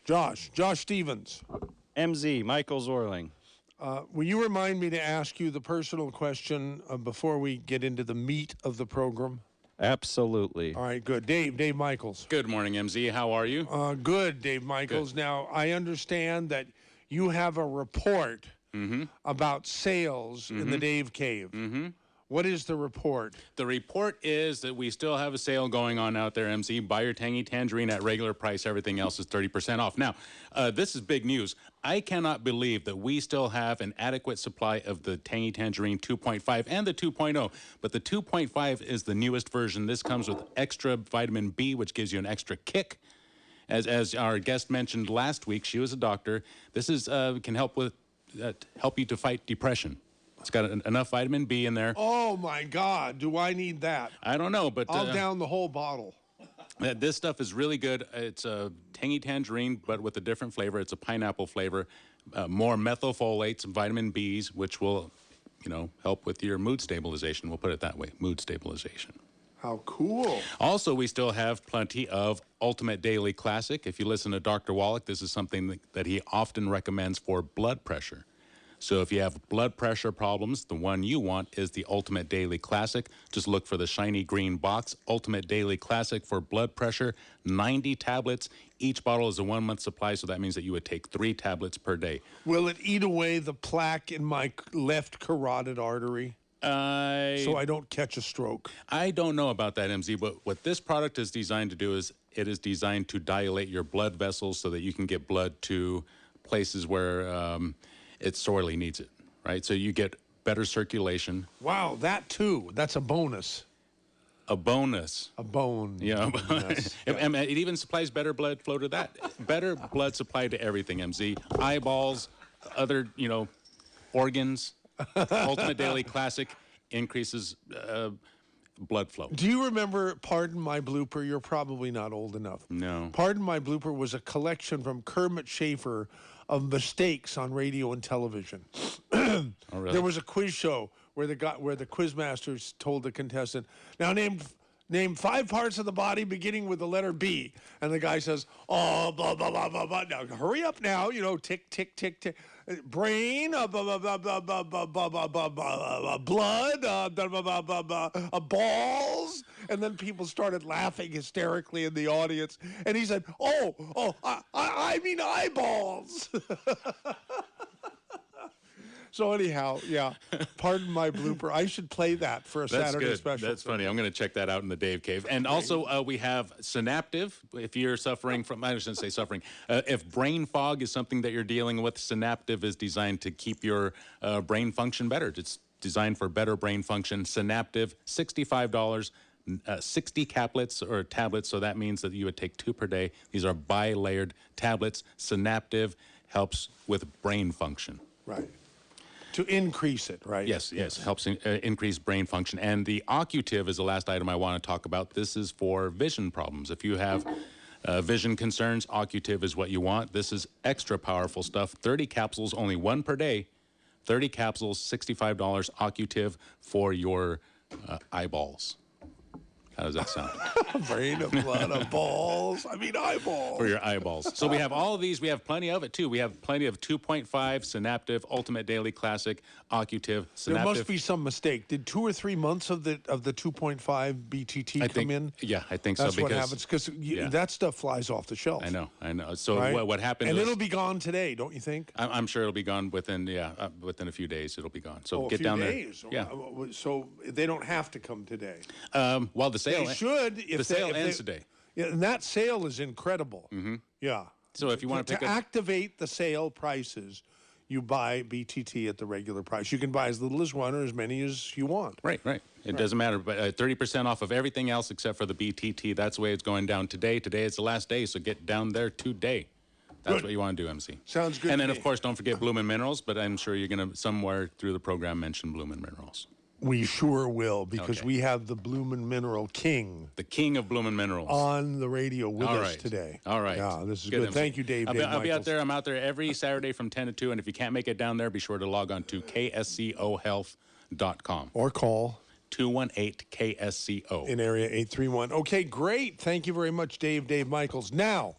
Josh Stevens. MZ, Michael Zwerling. Will you remind me to ask you the personal question before we get into the meat of the program? Absolutely. All right, good. Dave Michaels. Good morning, MZ. How are you? Good, Dave Michaels. Good. Now, I understand that you have a report about sales in the Dave Cave. What is the report? The report is that we still have a sale going on out there, MZ. Buy your tangy tangerine at regular price. Everything else is 30% off. Now, this is big news. I cannot believe that we still have an adequate supply of the tangy tangerine 2.5 and the 2.0. But the 2.5 is the newest version. This comes with extra vitamin B, which gives you an extra kick. As our guest mentioned last week, she was a doctor. This is can help you to fight depression. It's got enough vitamin B in there. Oh, my God. Do I need that? I don't know, but I'll down the whole bottle. This stuff is really good. It's a tangy tangerine, but with a different flavor. It's a pineapple flavor. More methylfolates, vitamin Bs, which will, help with your mood stabilization. We'll put it that way, mood stabilization. How cool. Also, we still have plenty of Ultimate Daily Classic. If you listen to Dr. Wallach, this is something that he often recommends for blood pressure. So if you have blood pressure problems, the one you want is the Ultimate Daily Classic. Just look for the shiny green box, Ultimate Daily Classic for blood pressure, 90 tablets. Each bottle is a 1-month supply, so that means that you would take 3 tablets per day. Will it eat away the plaque in my left carotid artery? So I don't catch a stroke. I don't know about that, MZ, but what this product is designed to do is it is designed to dilate your blood vessels so that you can get blood to places where it sorely needs it, right? So you get better circulation. Wow, that too. That's a bonus. A bonus. A bone. Yeah. Yes. It even supplies better blood flow to that. Better blood supply to everything, MZ. Eyeballs, other, organs. Ultimate Daily Classic increases blood flow. Do you remember Pardon My Blooper? You're probably not old enough. No. Pardon My Blooper was a collection from Kermit Schaefer of mistakes on radio and television. Oh, really? There was a quiz show where the quiz masters told the contestant, now name 5 parts of the body beginning with the letter B. And the guy says, oh, blah, blah, blah, blah, blah. Now, hurry up now, tick, tick, tick, tick. Brain, blah, blah, blah, blah, blah, blah, blah, blah, blah, blah, blood, blah, blah, blah, blah, blah, balls. And then people started laughing hysterically in the audience. And he said, I mean eyeballs. So anyhow, yeah, Pardon My Blooper. I should play that for a Saturday special. That's funny. I'm going to check that out in the Dave Cave. And also, we have Synaptive. If you're suffering from, I shouldn't say suffering, if brain fog is something that you're dealing with, Synaptive is designed to keep your brain function better. It's designed for better brain function. Synaptive, $65. 60 caplets or tablets, so that means that you would take 2 per day. These are bi-layered tablets. Synaptive helps with brain function. Right. To increase it, right? Yes. Helps increase brain function. And the Occutive is the last item I want to talk about. This is for vision problems. If you have vision concerns, Occutive is what you want. This is extra powerful stuff. 30 capsules, only 1 per day. 30 capsules, $65. Occutive for your eyeballs. How does that sound? Brain of blood of balls. I mean eyeballs. For your eyeballs. So we have all of these. We have plenty of it, too. We have plenty of 2.5, Synaptive, Ultimate Daily Classic, Occutive, Synaptive. There must be some mistake. Did 2 or 3 months of the 2.5 BTT come in? Yeah, I think That's so. what happens, because that stuff flies off the shelf. I know. So right? what happened And was, it'll be gone today, don't you think? I'm sure it'll be gone within a few days. It'll be gone. So get down there. Yeah. So they don't have to come today. Well, the sale. They should. The sale ends today. Yeah, and that sale is incredible. Mm-hmm. Yeah. So if you want to activate the sale prices, you buy BTT at the regular price. You can buy as little as 1 or as many as you want. Right. It doesn't matter. But 30% off of everything else except for the BTT. That's the way it's going down today. Today is the last day, so get down there today. That's what you want to do, MC. Sounds good. And then, of course, don't forget Bloomin' Minerals, but I'm sure you're going to, somewhere through the program, mention Bloomin' Minerals. We sure will, because we have the Bloomin' Mineral King. The king of Bloomin' Minerals. On the radio with us today. All right. Yeah, this is good. Thank you, Dave. I'll be out there. I'm out there every Saturday from 10 to 2, and if you can't make it down there, be sure to log on to KSCOhealth.com. Or call 218-KSCO. In area 831. Okay, great. Thank you very much, Dave Michaels. Now,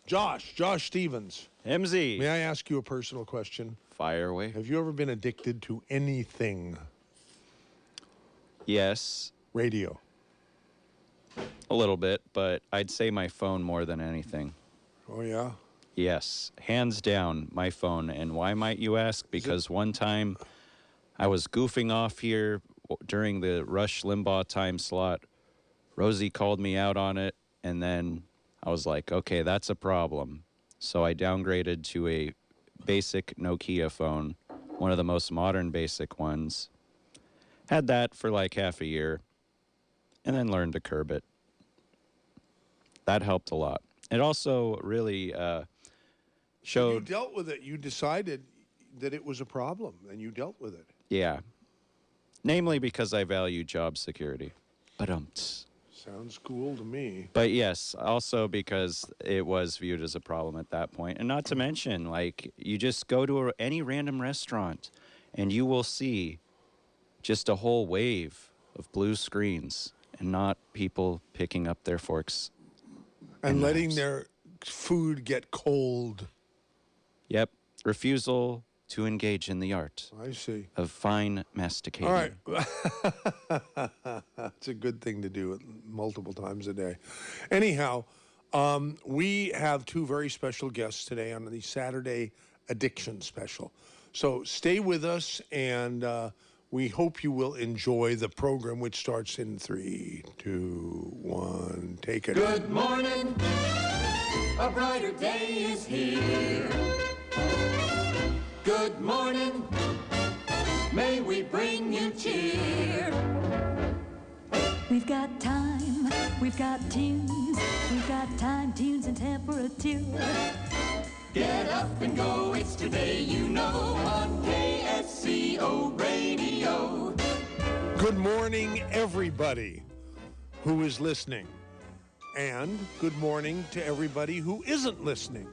Josh Stevens. MZ. May I ask you a personal question? Fire away. Have you ever been addicted to anything? Yes, Radio. a little bit, but I'd say my phone more than anything. Oh, yeah? Yes, hands down, my phone. And why might you ask? Because one time I was goofing off here during the Rush Limbaugh time slot. Rosie called me out on it, and then I was like, okay, that's a problem. So I downgraded to a basic Nokia phone, one of the most modern basic ones. Had that for like half a year, and then learned to curb it. That helped a lot. It also really You showed, dealt with it. You decided that it was a problem, and you dealt with it. yeah, namely because I value job security. But Sounds cool to me. But yes, also because it was viewed as a problem at that point. And not to mention, like, you just go to any random restaurant and you will see just a whole wave of blue screens and not people picking up their forks. And letting knives. their food get cold. Yep. Refusal to engage in the art I see. of fine masticating. All right. It's a good thing to do it multiple times a day. Anyhow, we have two very special guests today on the Saturday Addiction Special. So stay with us, and we hope you will enjoy the program, which starts in 3, 2, 1. Take it. Good morning, a brighter day is here. Good morning, may we bring you cheer. We've got time, we've got tunes, we've got time, tunes, and temperature. Get up and go, it's today, you know, on KSCO Radio. Good morning, everybody who is listening. And good morning to everybody who isn't listening.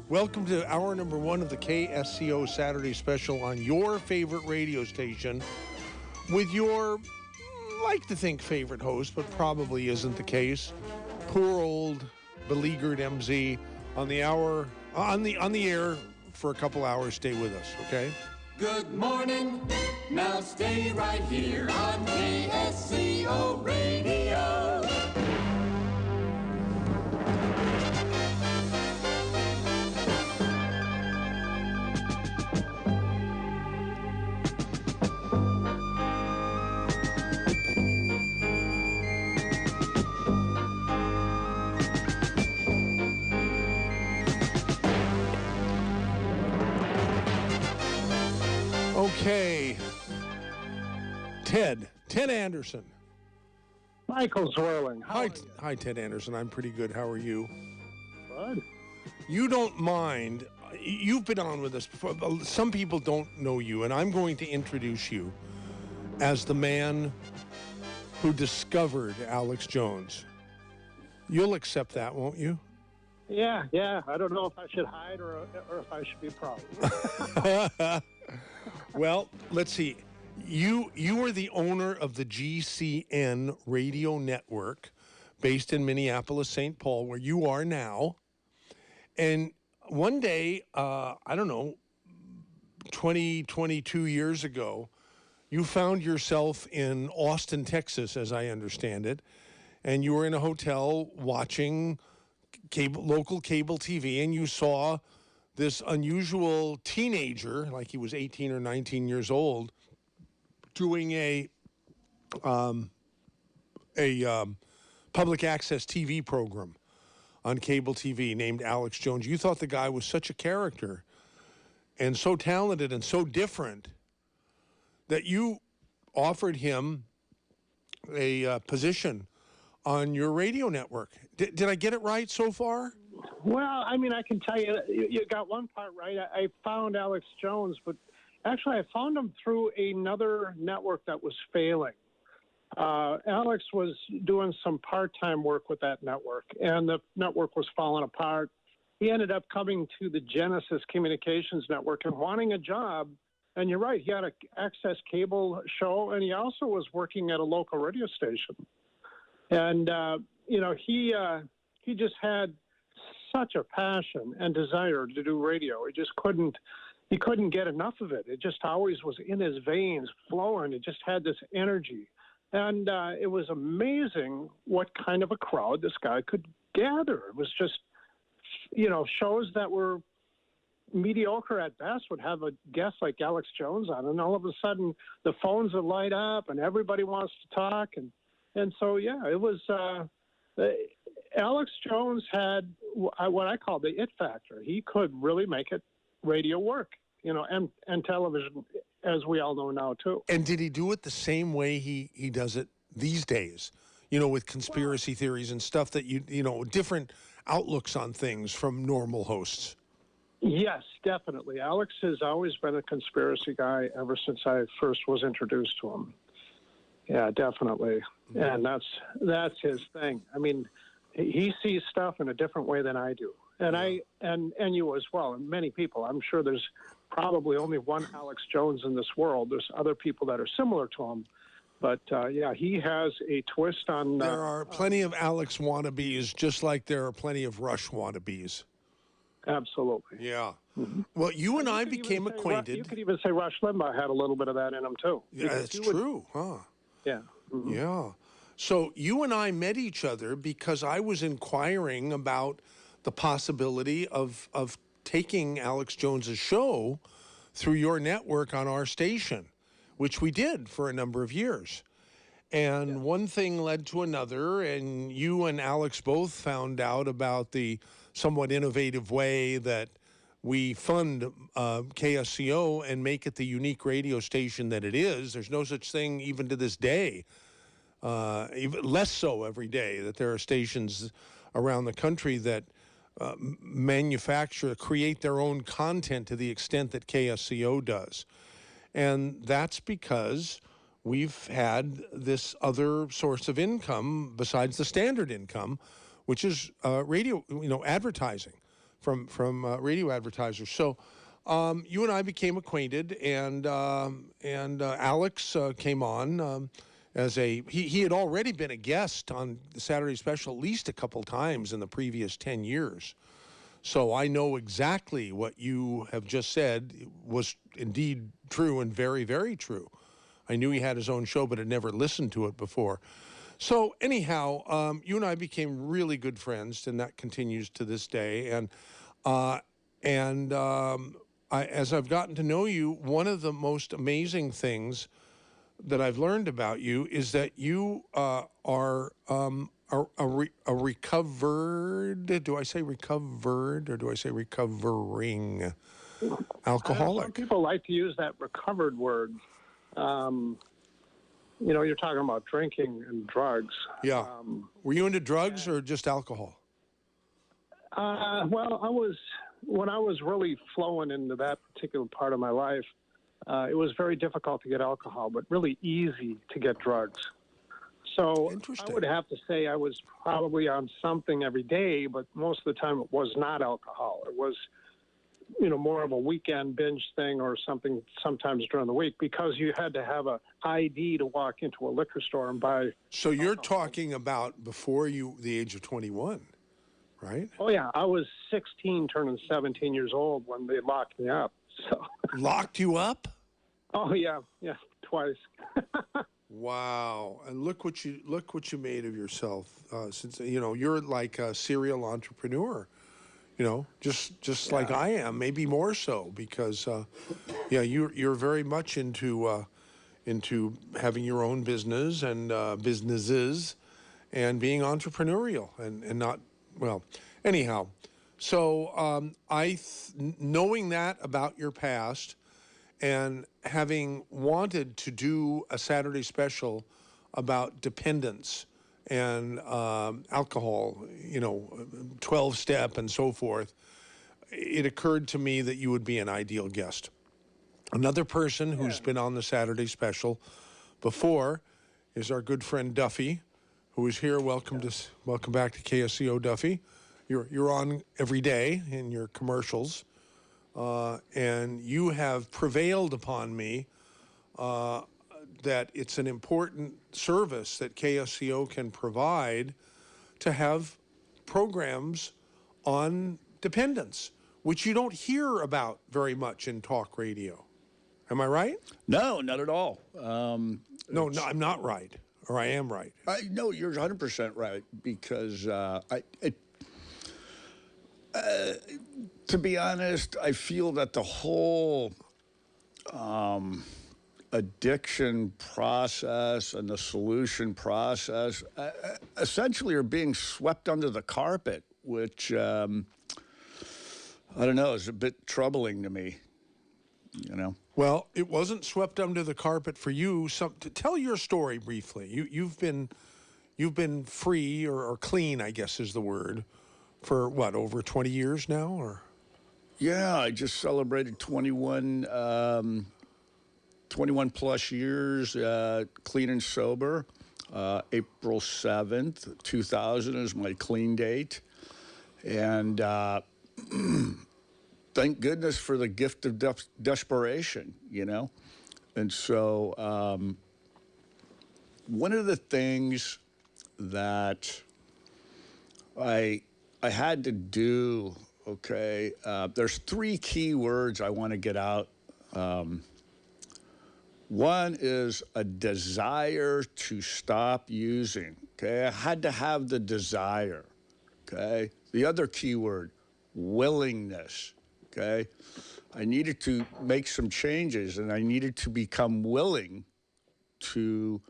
Welcome to hour number 1 of the KSCO Saturday Special on your favorite radio station with your, like to think, favorite host, but probably isn't the case, poor old beleaguered MZ on the hour, on the air for a couple hours. Stay with us, okay? Good morning, now stay right here on KSCO Radio. Okay. Ted Anderson. Michael Zwerling. How are you? Hi, Ted Anderson. I'm pretty good. How are you? Good. You don't mind. You've been on with us before. Some people don't know you, and I'm going to introduce you as the man who discovered Alex Jones. You'll accept that, won't you? Yeah. I don't know if I should hide or if I should be proud. Well, let's see. You are the owner of the GCN radio network based in Minneapolis, St. Paul, where you are now. And one day, I don't know, 22 years ago, you found yourself in Austin, Texas, as I understand it, and you were in a hotel watching local cable TV, and you saw this unusual teenager, like he was 18 or 19 years old, doing a public access TV program on cable TV named Alex Jones. You thought the guy was such a character and so talented and so different that you offered him a position on your radio network. Did I get it right so far? Well, I mean, I can tell you, you got one part right. I found Alex Jones, but actually I found him through another network that was failing. Alex was doing some part-time work with that network, and the network was falling apart. He ended up coming to the Genesis Communications Network and wanting a job. And you're right, he had an access cable show, and he also was working at a local radio station. And, he just had such a passion and desire to do radio. He couldn't get enough of it. It just always was in his veins, flowing. It just had this energy. And it was amazing what kind of a crowd this guy could gather. It was just, shows that were mediocre at best would have a guest like Alex Jones on, and all of a sudden the phones would light up and everybody wants to talk. And so, yeah, it was Alex Jones had what I call the it factor. He could really make it radio work, and television, as we all know now, too. And did he do it the same way he does it these days? With conspiracy theories and stuff that different outlooks on things from normal hosts. Yes, definitely. Alex has always been a conspiracy guy ever since I first was introduced to him. Yeah, definitely. And that's his thing. I mean, he sees stuff in a different way than I do. And and you as well, and many people. I'm sure there's probably only one Alex Jones in this world. There's other people that are similar to him. But, he has a twist on... There are plenty of Alex wannabes, just like there are plenty of Rush wannabes. Absolutely. Yeah. Mm-hmm. Well, you and I became acquainted. You could even say Rush Limbaugh had a little bit of that in him, too. Yeah, that's true, huh? Yeah. Mm-hmm. Yeah. So you and I met each other because I was inquiring about the possibility of taking Alex Jones's show through your network on our station, which we did for a number of years. And one thing led to another, and you and Alex both found out about the somewhat innovative way that we fund KSCO and make it the unique radio station that it is. There's no such thing even to this day, even less so every day, that there are stations around the country that create their own content to the extent that KSCO does. And that's because we've had this other source of income besides the standard income, which is radio, advertising from radio advertisers. So you and I became acquainted, and Alex came on as he had already been a guest on the Saturday Special at least a couple times in the previous 10 years. So I know exactly what you have just said was indeed true and very, very true. I knew he had his own show, but had never listened to it before. So anyhow, you and I became really good friends, and that continues to this day. And as I've gotten to know you, one of the most amazing things that I've learned about you is that you are a recovered, do I say recovered or do I say recovering alcoholic? Some people like to use that recovered word. You're talking about drinking and drugs. Yeah. Were you into drugs or just alcohol? When I was really flowing into that particular part of my life, it was very difficult to get alcohol, but really easy to get drugs. So I would have to say I was probably on something every day, but most of the time it was not alcohol. It was, more of a weekend binge thing or something sometimes during the week, because you had to have a ID to walk into a liquor store and buy. So you're talking about before the age of 21, right? Oh, yeah. I was 16 turning 17 years old when they locked me up. So Locked you up? Oh, yeah. Yeah, twice. Wow. And look what you made of yourself. Since you're like a serial entrepreneur, just like I am, maybe more so, because you're very much into having your own business and businesses and being entrepreneurial and not, well, anyhow. So knowing that about your past and having wanted to do a Saturday Special about dependence and alcohol, 12-step and so forth, it occurred to me that you would be an ideal guest. Another person who's been on the Saturday Special before is our good friend Duffy, who is here. Welcome back to KSCO, Duffy. You're on every day in your commercials, and you have prevailed upon me that it's an important service that KSCO can provide to have programs on dependence, which you don't hear about very much in talk radio. Am I right? No, not at all. No, I'm not right, or I am right. No, you're 100% right because to be honest, I feel that the whole addiction process and the solution process essentially are being swept under the carpet, which I don't know, is a bit troubling to me. You know. Well, it wasn't swept under the carpet for you. Tell your story briefly. You've been free or clean, I guess is the word, for what, over 20 years now, or? Yeah, I just celebrated 21 plus years clean and sober. April 7th, 2000 is my clean date. And thank goodness for the gift of desperation, you know? And so one of the things that I had to do, okay, there's 3 key words I want to get out. One is a desire to stop using, okay? I had to have the desire, okay? The other key word, willingness, okay? I needed to make some changes, and I needed to become willing to,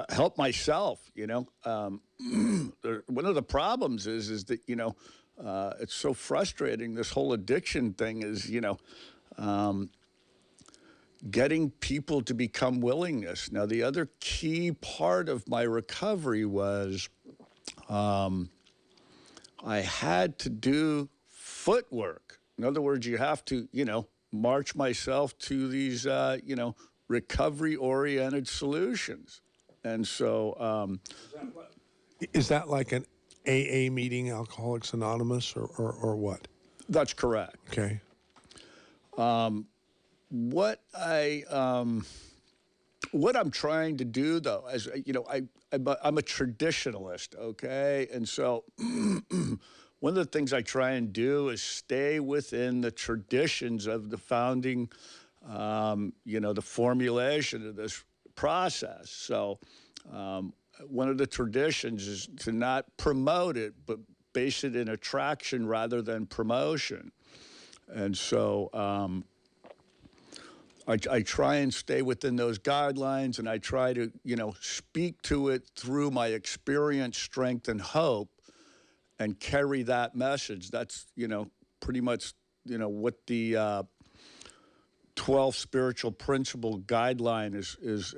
help myself, you know? One of the problems is that, you know, it's so frustrating. This whole addiction thing is, you know, getting people to become willingness. Now, the other key part of my recovery was I had to do footwork. In other words, you have to, you know, march myself to these, recovery-oriented solutions. And so... Is that like an AA meeting, Alcoholics Anonymous, or what? That's correct. Okay. What I'm trying to do, though, as you know, I'm a traditionalist, okay, and so one of the things I try and do is stay within the traditions of the founding, the formulation of this process. So one of the traditions is to not promote it, but base it in attraction rather than promotion. And so I try and stay within those guidelines, and I try to, you know, speak to it through my experience, strength, and hope, and carry that message. That's, you know, pretty much, you know, what the 12 spiritual principle guideline is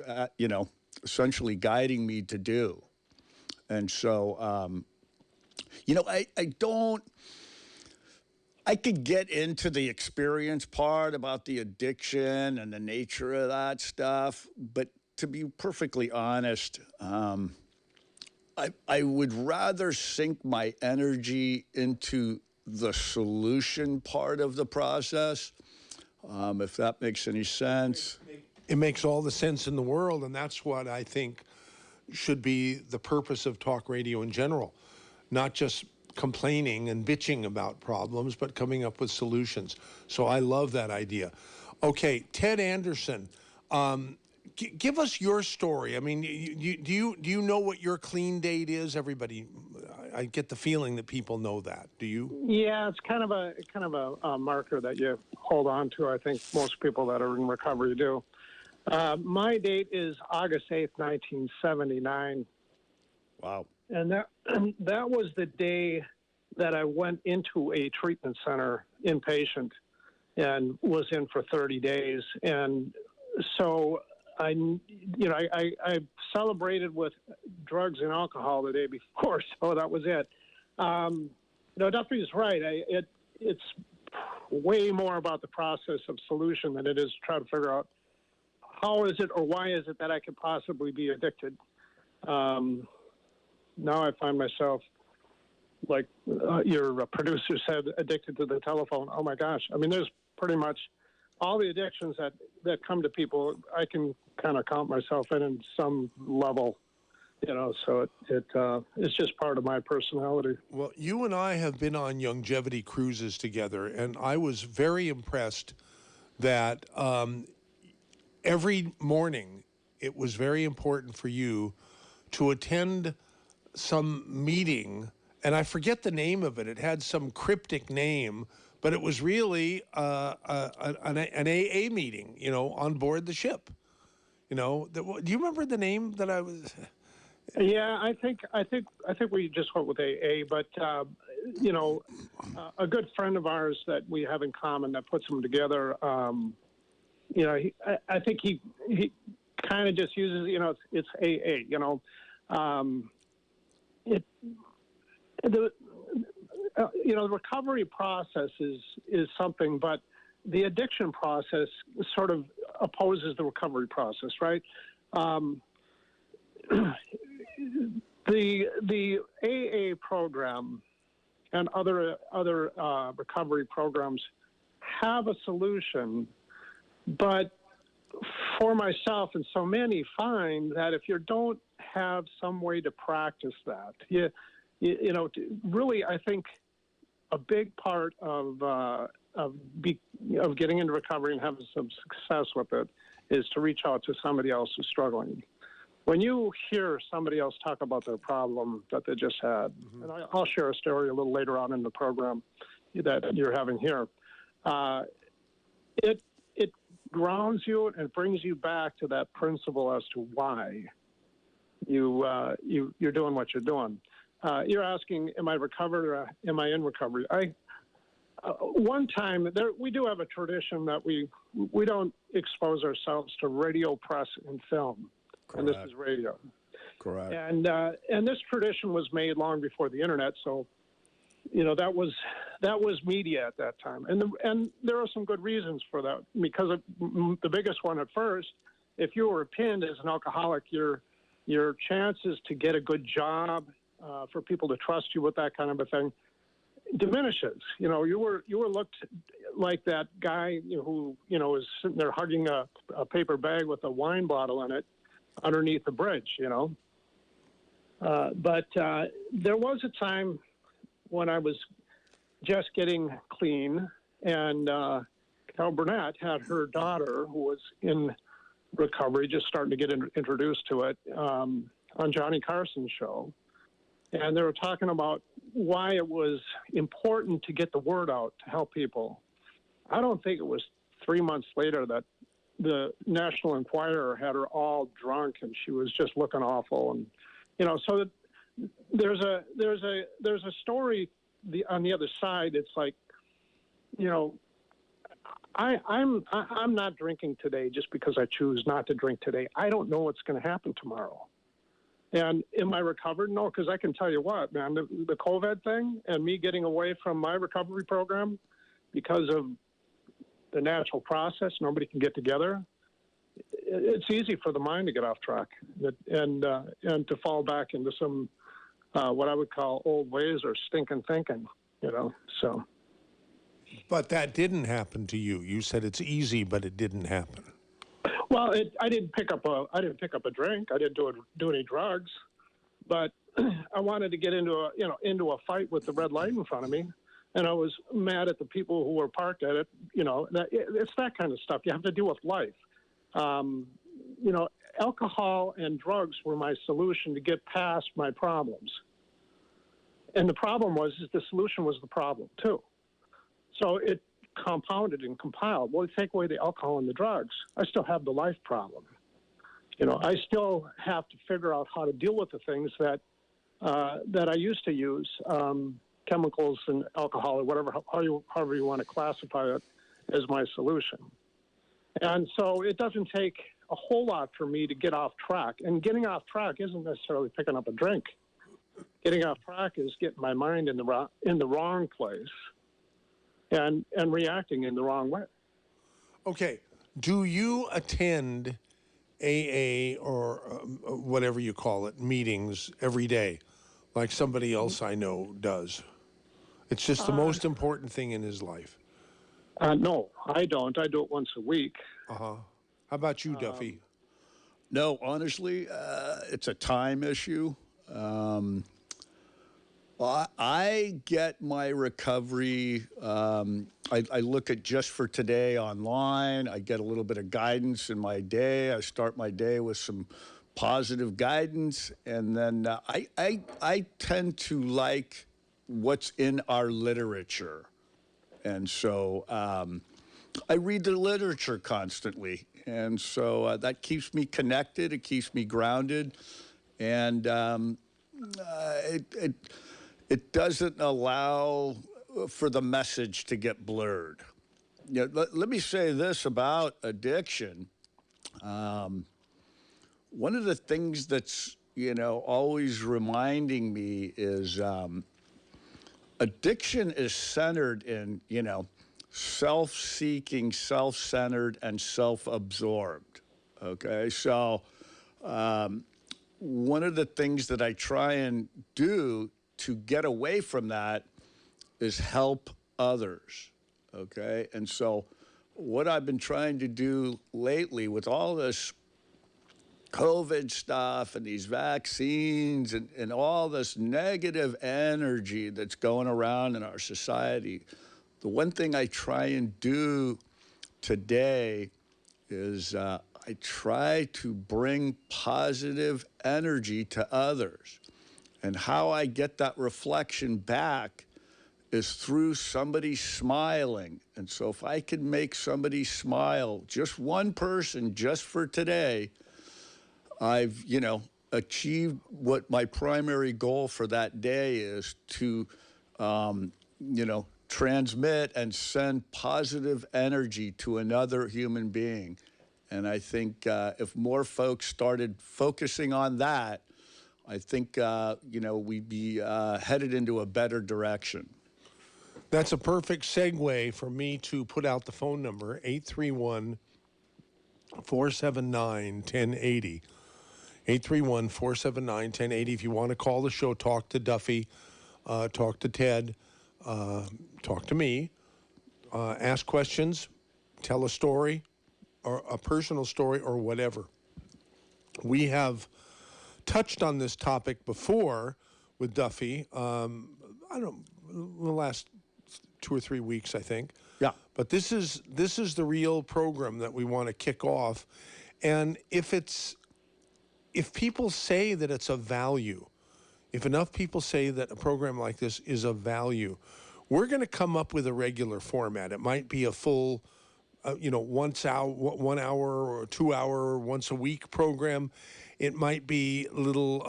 essentially guiding me to do. And so, I could get into the experience part about the addiction and the nature of that stuff, but to be perfectly honest, I would rather sink my energy into the solution part of the process, if that makes any sense. It makes all the sense in the world, and that's what I think should be the purpose of talk radio in general, not just complaining and bitching about problems, but coming up with solutions. So I love that idea. Okay, Ted Anderson, give us your story. I mean, do you know what your clean date is? Everybody, I get the feeling that people know that. Do you? Yeah, it's kind of a marker that you hold on to. I think most people that are in recovery do. My date is August 8th, 1979. Wow. And that was the day that I went into a treatment center inpatient and was in for 30 days. And so I celebrated with drugs and alcohol the day before, so that was it. Duffy's right. It's way more about the process of solution than it is to try to figure out how is it or why is it that I could possibly be addicted. Now I find myself, like your producer said, addicted to the telephone. Oh, my gosh. I mean, there's pretty much all the addictions that come to people, I can kind of count myself in some level. So it's just part of my personality. Well, you and I have been on longevity cruises together, and I was very impressed that every morning it was very important for you to attend some meeting, and I forget the name of it. It had some cryptic name, but it was really an AA meeting, on board the ship. Do you remember the name that I was? Yeah, I think we just went with AA, but a good friend of ours that we have in common that puts them together. I think he kind of just uses it's AA. The recovery process is something, but the addiction process sort of opposes the recovery process, right? The AA program and other recovery programs have a solution, but for myself and so many find that if you don't have some way to practice that, really, I think a big part of getting into recovery and having some success with it is to reach out to somebody else who's struggling. When you hear somebody else talk about their problem that they just had, and I'll share a story a little later on in the program that you're having here, it grounds you and brings you back to that principle as to why you're doing what you're doing. You're asking, am I recovered or am I in recovery? One time, we do have a tradition that we don't expose ourselves to radio, press, and film. Correct. And this is radio. Correct. And this tradition was made long before the internet, so that was media at that time. And there are some good reasons for that, because the biggest one at first, if you were pinned as an alcoholic, your chances to get a good job, for people to trust you with that kind of a thing, diminishes. You were looked like that guy who was sitting there hugging a paper bag with a wine bottle in it underneath the bridge. But there was a time when I was just getting clean, and Carol Burnett had her daughter, who was in recovery, just starting to get introduced to it, on Johnny Carson's show. And they were talking about why it was important to get the word out to help people. I don't think it was 3 months later that the National Enquirer had her all drunk and she was just looking awful. And, so there's a story on the other side. It's like, I'm not drinking today just because I choose not to drink today. I don't know what's going to happen tomorrow. And am I recovered? No, because I can tell you what, man, the COVID thing and me getting away from my recovery program because of the natural process, nobody can get together. It's easy for the mind to get off track and to fall back into some what I would call old ways or stinking thinking, So. But that didn't happen to you. You said it's easy, but it didn't happen. Well, I didn't pick up a drink. I didn't do any drugs, but I wanted to get into a fight with the red light in front of me, and I was mad at the people who were parked at it. It's that kind of stuff you have to deal with life. Alcohol and drugs were my solution to get past my problems, and the problem is the solution was the problem too. So it compounded and compiled. Well, take away the alcohol and the drugs, I still have the life problem. I still have to figure out how to deal with the things that I used to use, chemicals and alcohol or whatever, however you want to classify it, as my solution. And so it doesn't take a whole lot for me to get off track. And getting off track isn't necessarily picking up a drink. Getting off track is getting my mind in the wrong place. And reacting in the wrong way. Okay. Do you attend AA or whatever you call it, meetings every day, like somebody else I know does? It's just the most important thing in his life. No, I don't. I do it once a week. How about you, Duffy? No, honestly, it's a time issue. I get my recovery. I look at Just for Today online. I get a little bit of guidance in my day. I start my day with some positive guidance, and then I tend to like what's in our literature, and so I read the literature constantly, and so that keeps me connected. It keeps me grounded, and it doesn't allow for the message to get blurred. You know, let me say this about addiction. One of the things that's, always reminding me is addiction is centered in, self-seeking, self-centered, and self-absorbed. Okay, so one of the things that I try and do to get away from that is help others, okay? And so what I've been trying to do lately with all this COVID stuff and these vaccines and all this negative energy that's going around in our society, the one thing I try and do today is I try to bring positive energy to others. And how I get that reflection back is through somebody smiling. And so if I can make somebody smile, just one person, just for today, I've, achieved what my primary goal for that day is to, transmit and send positive energy to another human being. And I think if more folks started focusing on that, I think, we'd be headed into a better direction. That's a perfect segue for me to put out the phone number, 831-479-1080. 831-479-1080. If you want to call the show, talk to Duffy, talk to Ted, talk to me, ask questions, tell a story, or a personal story, or whatever. We have touched on this topic before with Duffy. The last 2 or 3 weeks, I think. Yeah. But this is the real program that we want to kick off, and if people say that it's of value, if enough people say that a program like this is of value, we're going to come up with a regular format. It might be a full, 1 hour or 2 hour, once a week program. It might be little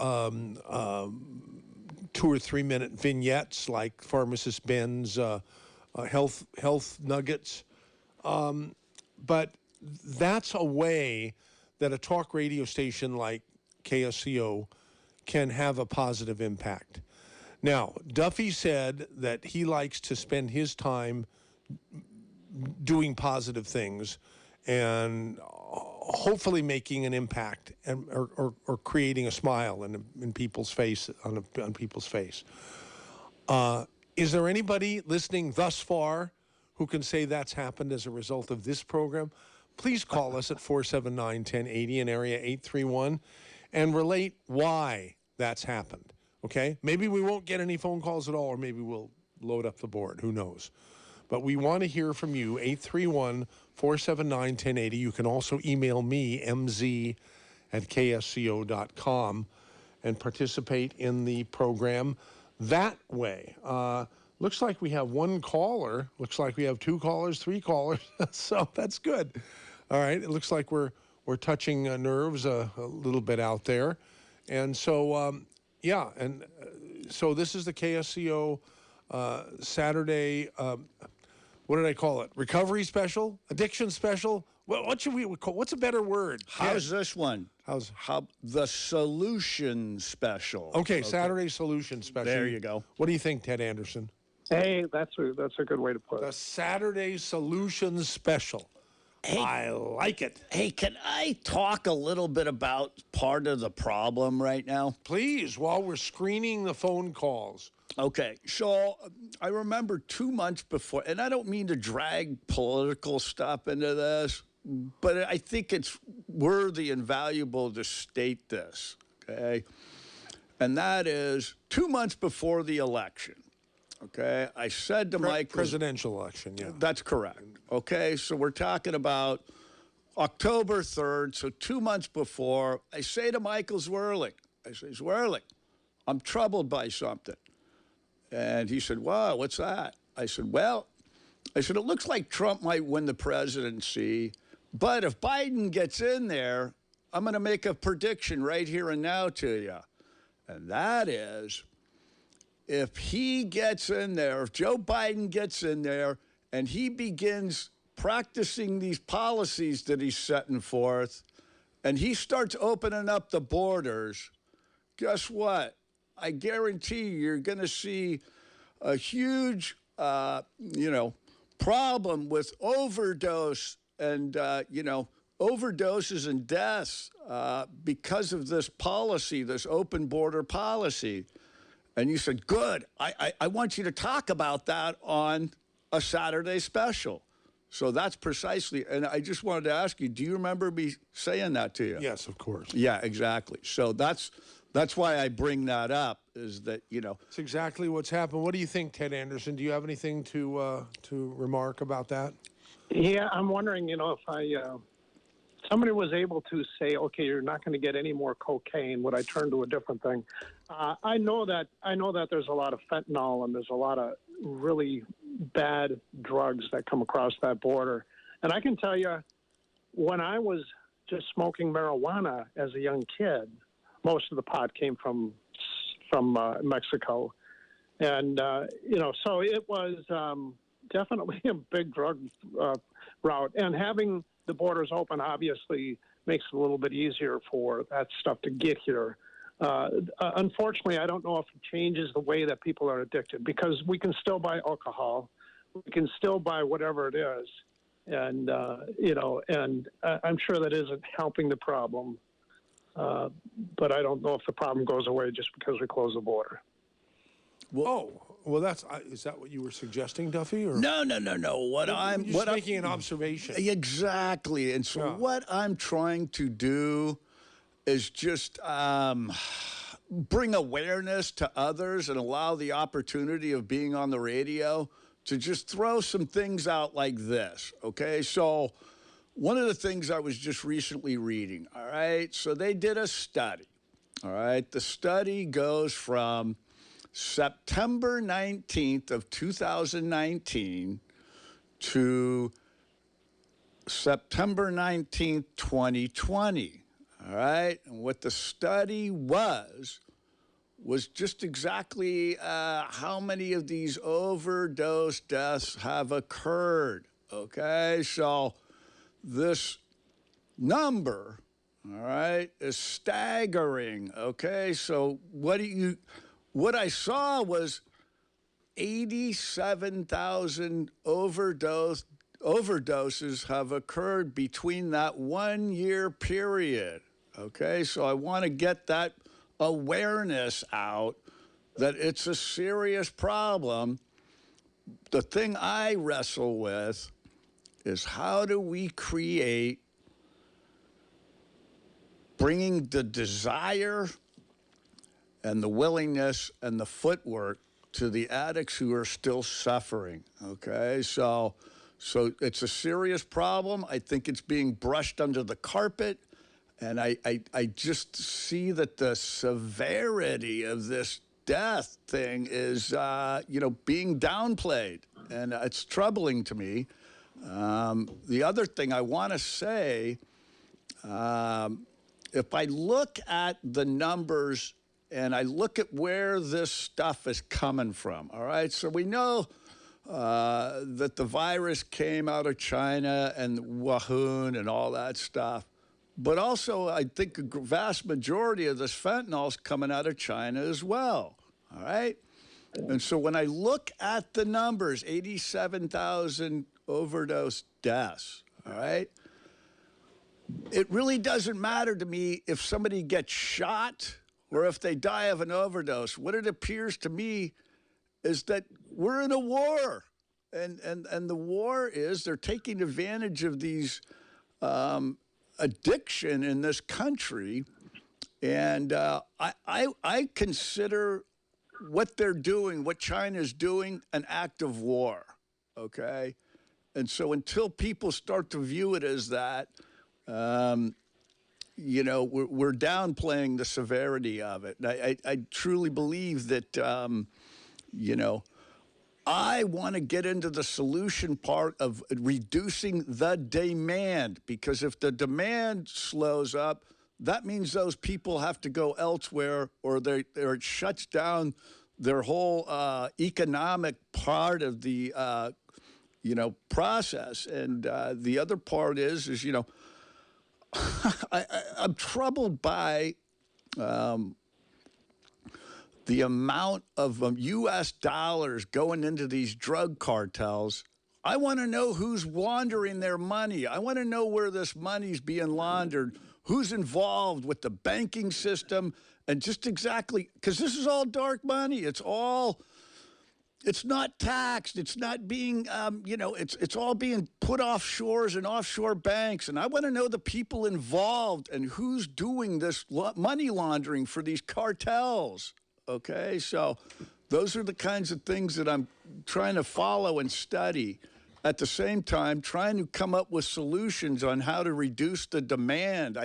2 or 3 minute vignettes like Pharmacist Ben's health nuggets. But that's a way that a talk radio station like KSCO can have a positive impact. Now, Duffy said that he likes to spend his time doing positive things and hopefully making an impact and or creating a smile in people's face, on people's face. Is there anybody listening thus far who can say that's happened as a result of this program? Please call us at 479-1080 in area 831 and relate why that's happened, okay? Maybe we won't get any phone calls at all, or maybe we'll load up the board. Who knows? But we want to hear from you, 831-479-1080. You can also email me, mz@ksco.com, and participate in the program that way. Looks like we have one caller. Looks like we have 2 callers, 3 callers. So that's good. All right. It looks like we're touching nerves a little bit out there. And so, so this is the KSCO Saturday, what did I call it? Recovery special? Addiction special? What should we call? What's a better word? How's this one? How the solution special? Okay, Saturday solution special. There you go. What do you think, Ted Anderson? Hey, that's a good way to put The it. Saturday solution special. Hey, I like it. Hey, can I talk a little bit about part of the problem right now? Please, while we're screening the phone calls. Okay, so I remember 2 months before, and I don't mean to drag political stuff into this, but I think it's worthy and valuable to state this, okay? And that is 2 months before the election, okay? I said to Michael... Presidential election, yeah. That's correct, okay? So we're talking about October 3rd, so 2 months before. I say to Michael Zwerling, I say, Zwerling, I'm troubled by something. And he said, wow, what's that? I said, well, it looks like Trump might win the presidency, but if Biden gets in there, I'm going to make a prediction right here and now to you. And that is, if he gets in there, if Joe Biden gets in there and he begins practicing these policies that he's setting forth and he starts opening up the borders, guess what? I guarantee you're going to see a huge, problem with overdose and, overdoses and deaths because of this policy, this open border policy. And you said, good, I want you to talk about that on a Saturday special. So that's precisely, and I just wanted to ask you, do you remember me saying that to you? Yes, of course. Yeah, exactly. So that's why I bring that up, is that, It's exactly what's happened. What do you think, Ted Anderson? Do you have anything to remark about that? Yeah, I'm wondering, if somebody was able to say, okay, you're not going to get any more cocaine, would I turn to a different thing? I know that there's a lot of fentanyl and there's a lot of really bad drugs that come across that border. And I can tell you, when I was just smoking marijuana as a young kid, most of the pot came from Mexico. And, so it was definitely a big drug route. And having the borders open obviously makes it a little bit easier for that stuff to get here. Unfortunately, I don't know if it changes the way that people are addicted, because we can still buy alcohol, we can still buy whatever it is, and I'm sure that isn't helping the problem. But I don't know if the problem goes away just because we close the border. Well, is that what you were suggesting, Duffy? Or? No. I'm making an observation. Exactly. And so what I'm trying to do is just bring awareness to others and allow the opportunity of being on the radio to just throw some things out like this, okay? So one of the things I was just recently reading, all right? So they did a study, all right? The study goes from September 19th of 2019 to September 19th, 2020. All right, and what the study was just exactly how many of these overdose deaths have occurred, okay? So this number, all right, is staggering, okay? So what I saw was 87,000 overdoses have occurred between that 1 year period. Okay, so I want to get that awareness out that it's a serious problem. The thing I wrestle with is, how do we create bringing the desire and the willingness and the footwork to the addicts who are still suffering, okay? So it's a serious problem. I think it's being brushed under the carpet. And I just see that the severity of this death thing is, being downplayed. And it's troubling to me. The other thing I want to say, if I look at the numbers and I look at where this stuff is coming from, all right? So we know that the virus came out of China and Wuhan and all that stuff. But also, I think a vast majority of this fentanyl is coming out of China as well, all right? And so when I look at the numbers, 87,000 overdose deaths, all right? It really doesn't matter to me if somebody gets shot or if they die of an overdose. What it appears to me is that we're in a war. And the war is they're taking advantage of these addiction in this country, and I consider what they're doing, what China's doing, an act of war. Okay, and so until people start to view it as that, you know, we're downplaying the severity of it. And I truly believe that, you know, I want to get into the solution part of reducing the demand, because if the demand slows up, that means those people have to go elsewhere, or it shuts down their whole economic part of the, you know, process. And the other part is, you know, I'm troubled by the amount of U.S. dollars going into these drug cartels. I want to know who's laundering their money. I want to know where this money's being laundered, who's involved with the banking system, and just exactly, because this is all dark money. It's not taxed. It's not being, you know, it's all being put offshores and offshore banks. And I want to know the people involved and who's doing this money laundering for these cartels. Okay, so those are the kinds of things that I'm trying to follow and study. At the same time, trying to come up with solutions on how to reduce the demand.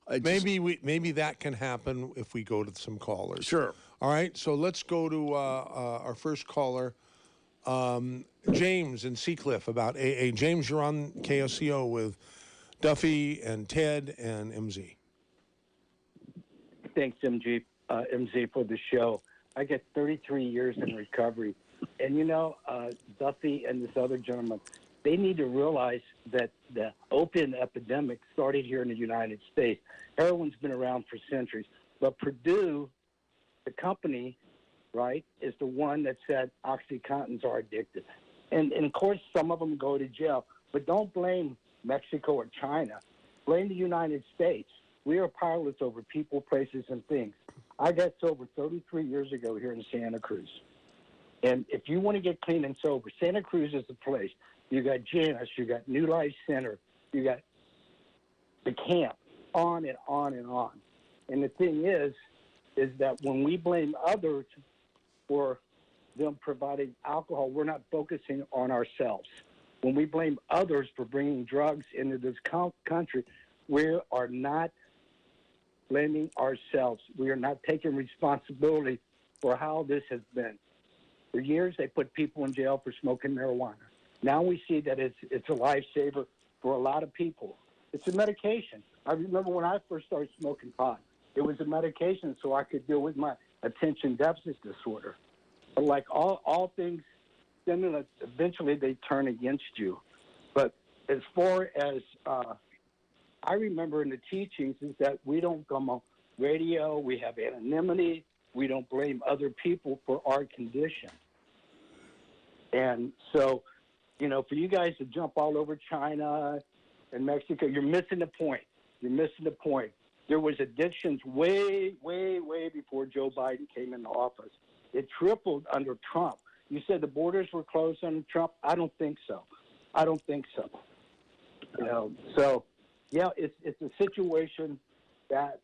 Maybe that can happen if we go to some callers. Sure. All right, so let's go to our first caller, James in Seacliff, about AA. James, you're on KSCO with Duffy and Ted and MZ. Thanks, MZ, for the show. I get 33 years in recovery. And, you know, Duffy and this other gentleman, they need to realize that the opium epidemic started here in the United States. Heroin's been around for centuries. But Purdue, the company, right, is the one that said OxyContins are addictive. And of course, some of them go to jail. But don't blame Mexico or China. Blame the United States. We are powerless over people, places, and things. I got sober 33 years ago here in Santa Cruz. And if you want to get clean and sober, Santa Cruz is the place. You got Janus, you got New Life Center, you got the camp, on and on and on. And the thing is that when we blame others for them providing alcohol, we're not focusing on ourselves. When we blame others for bringing drugs into this country, we are not blaming ourselves. We are not taking responsibility for how this has been. For years, they put people in jail for smoking marijuana. Now we see that it's a lifesaver for a lot of people. It's a medication. I remember when I first started smoking pot, it was a medication so I could deal with my attention deficit disorder. But like all things stimulants, eventually they turn against you. But as far as I remember in the teachings is that we don't come on radio, we have anonymity, we don't blame other people for our condition. And so, you know, for you guys to jump all over China and Mexico, you're missing the point. You're missing the point. There was addictions way, way, way before Joe Biden came into office. It tripled under Trump. You said the borders were closed under Trump. I don't think so. You know, so yeah, it's a situation that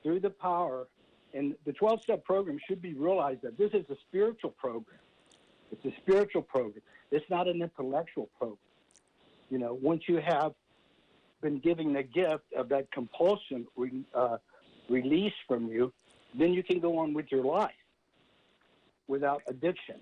through the power, and the 12-step program should be realized that this is a spiritual program. It's a spiritual program. It's not an intellectual program. You know, once you have been given the gift of that compulsion release from you, then you can go on with your life without addiction.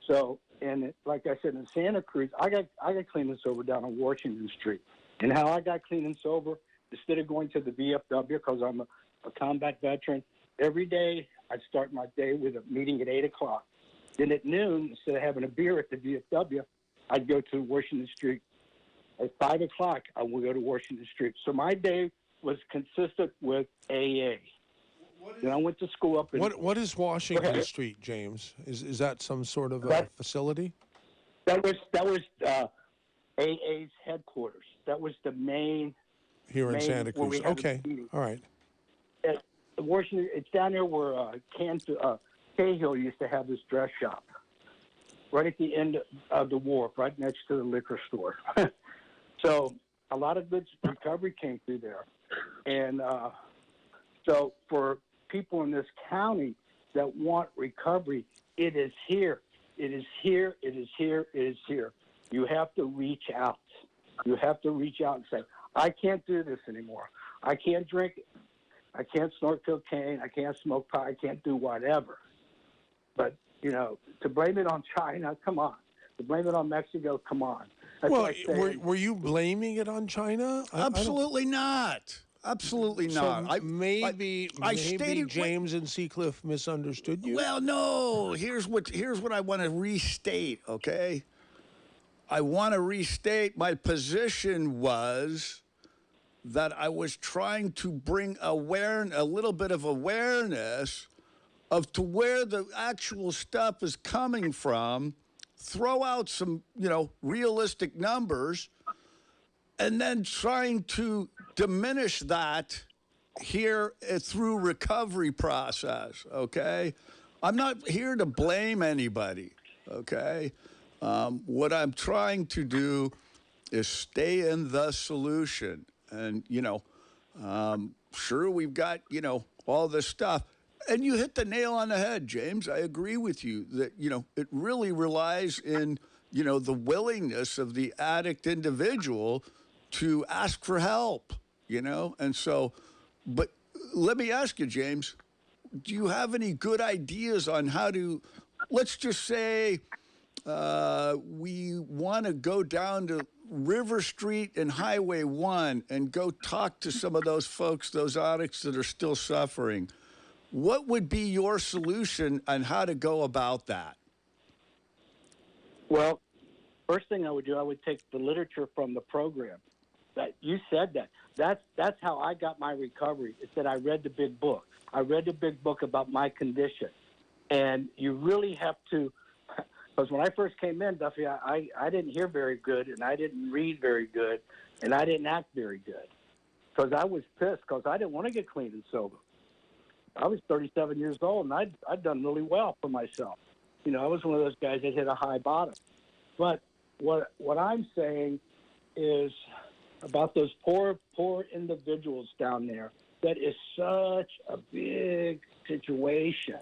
So, and like I said, in Santa Cruz, I got clean and sober down on Washington Street. And how I got clean and sober, instead of going to the VFW, because I'm a combat veteran, every day I'd start my day with a meeting at 8 o'clock. Then at noon, instead of having a beer at the VFW, I'd go to Washington Street. At 5 o'clock, I would go to Washington Street. So my day was consistent with AA. Then I went to school up in... What is Washington Street, James? Is that some sort of a facility? That was AA's headquarters. That was the main... Here in Santa Cruz. Okay, all right. At Washington, it's down there where Cahill used to have this dress shop. Right at the end of the wharf, right next to the liquor store. So a lot of good recovery came through there. And so for people in this county that want recovery, it is here. It is here. It is here. It is here. You have to reach out. You have to reach out and say, I can't do this anymore. I can't drink. I can't snort cocaine. I can't smoke pot. I can't do whatever. But, you know, to blame it on China, come on. To blame it on Mexico, come on. That's Well, like saying, were you blaming it on China? I don't- Absolutely not. Absolutely So not. maybe stated James and Seacliff misunderstood you. Well, no. Here's what I want to restate. Okay, I want to restate my position was that I was trying to bring a little bit of awareness of to where the actual stuff is coming from. Throw out some, realistic numbers, and then trying to diminish that here through recovery process, okay? I'm not here to blame anybody, okay? What I'm trying to do is stay in the solution. And, sure, we've got, all this stuff. And you hit the nail on the head, James. I agree with you that, it really relies in, the willingness of the addict individual to ask for help, And so, but let me ask you, James, do you have any good ideas on how to, let's just say we want to go down to River Street and Highway 1 and go talk to some of those folks, those addicts that are still suffering. What would be your solution on how to go about that? well, first thing I would do, I would take the literature from the program. That you said that. That's how I got my recovery. It's that I read the big book. I read the big book about my condition. And you really have to, because when I first came in, Duffy, I didn't hear very good, and I didn't read very good, and I didn't act very good. Because I was pissed because I didn't want to get clean and sober. I was 37 years old, and I'd done really well for myself. I was one of those guys that hit a high bottom. But what I'm saying is about those poor individuals down there, that is such a big situation.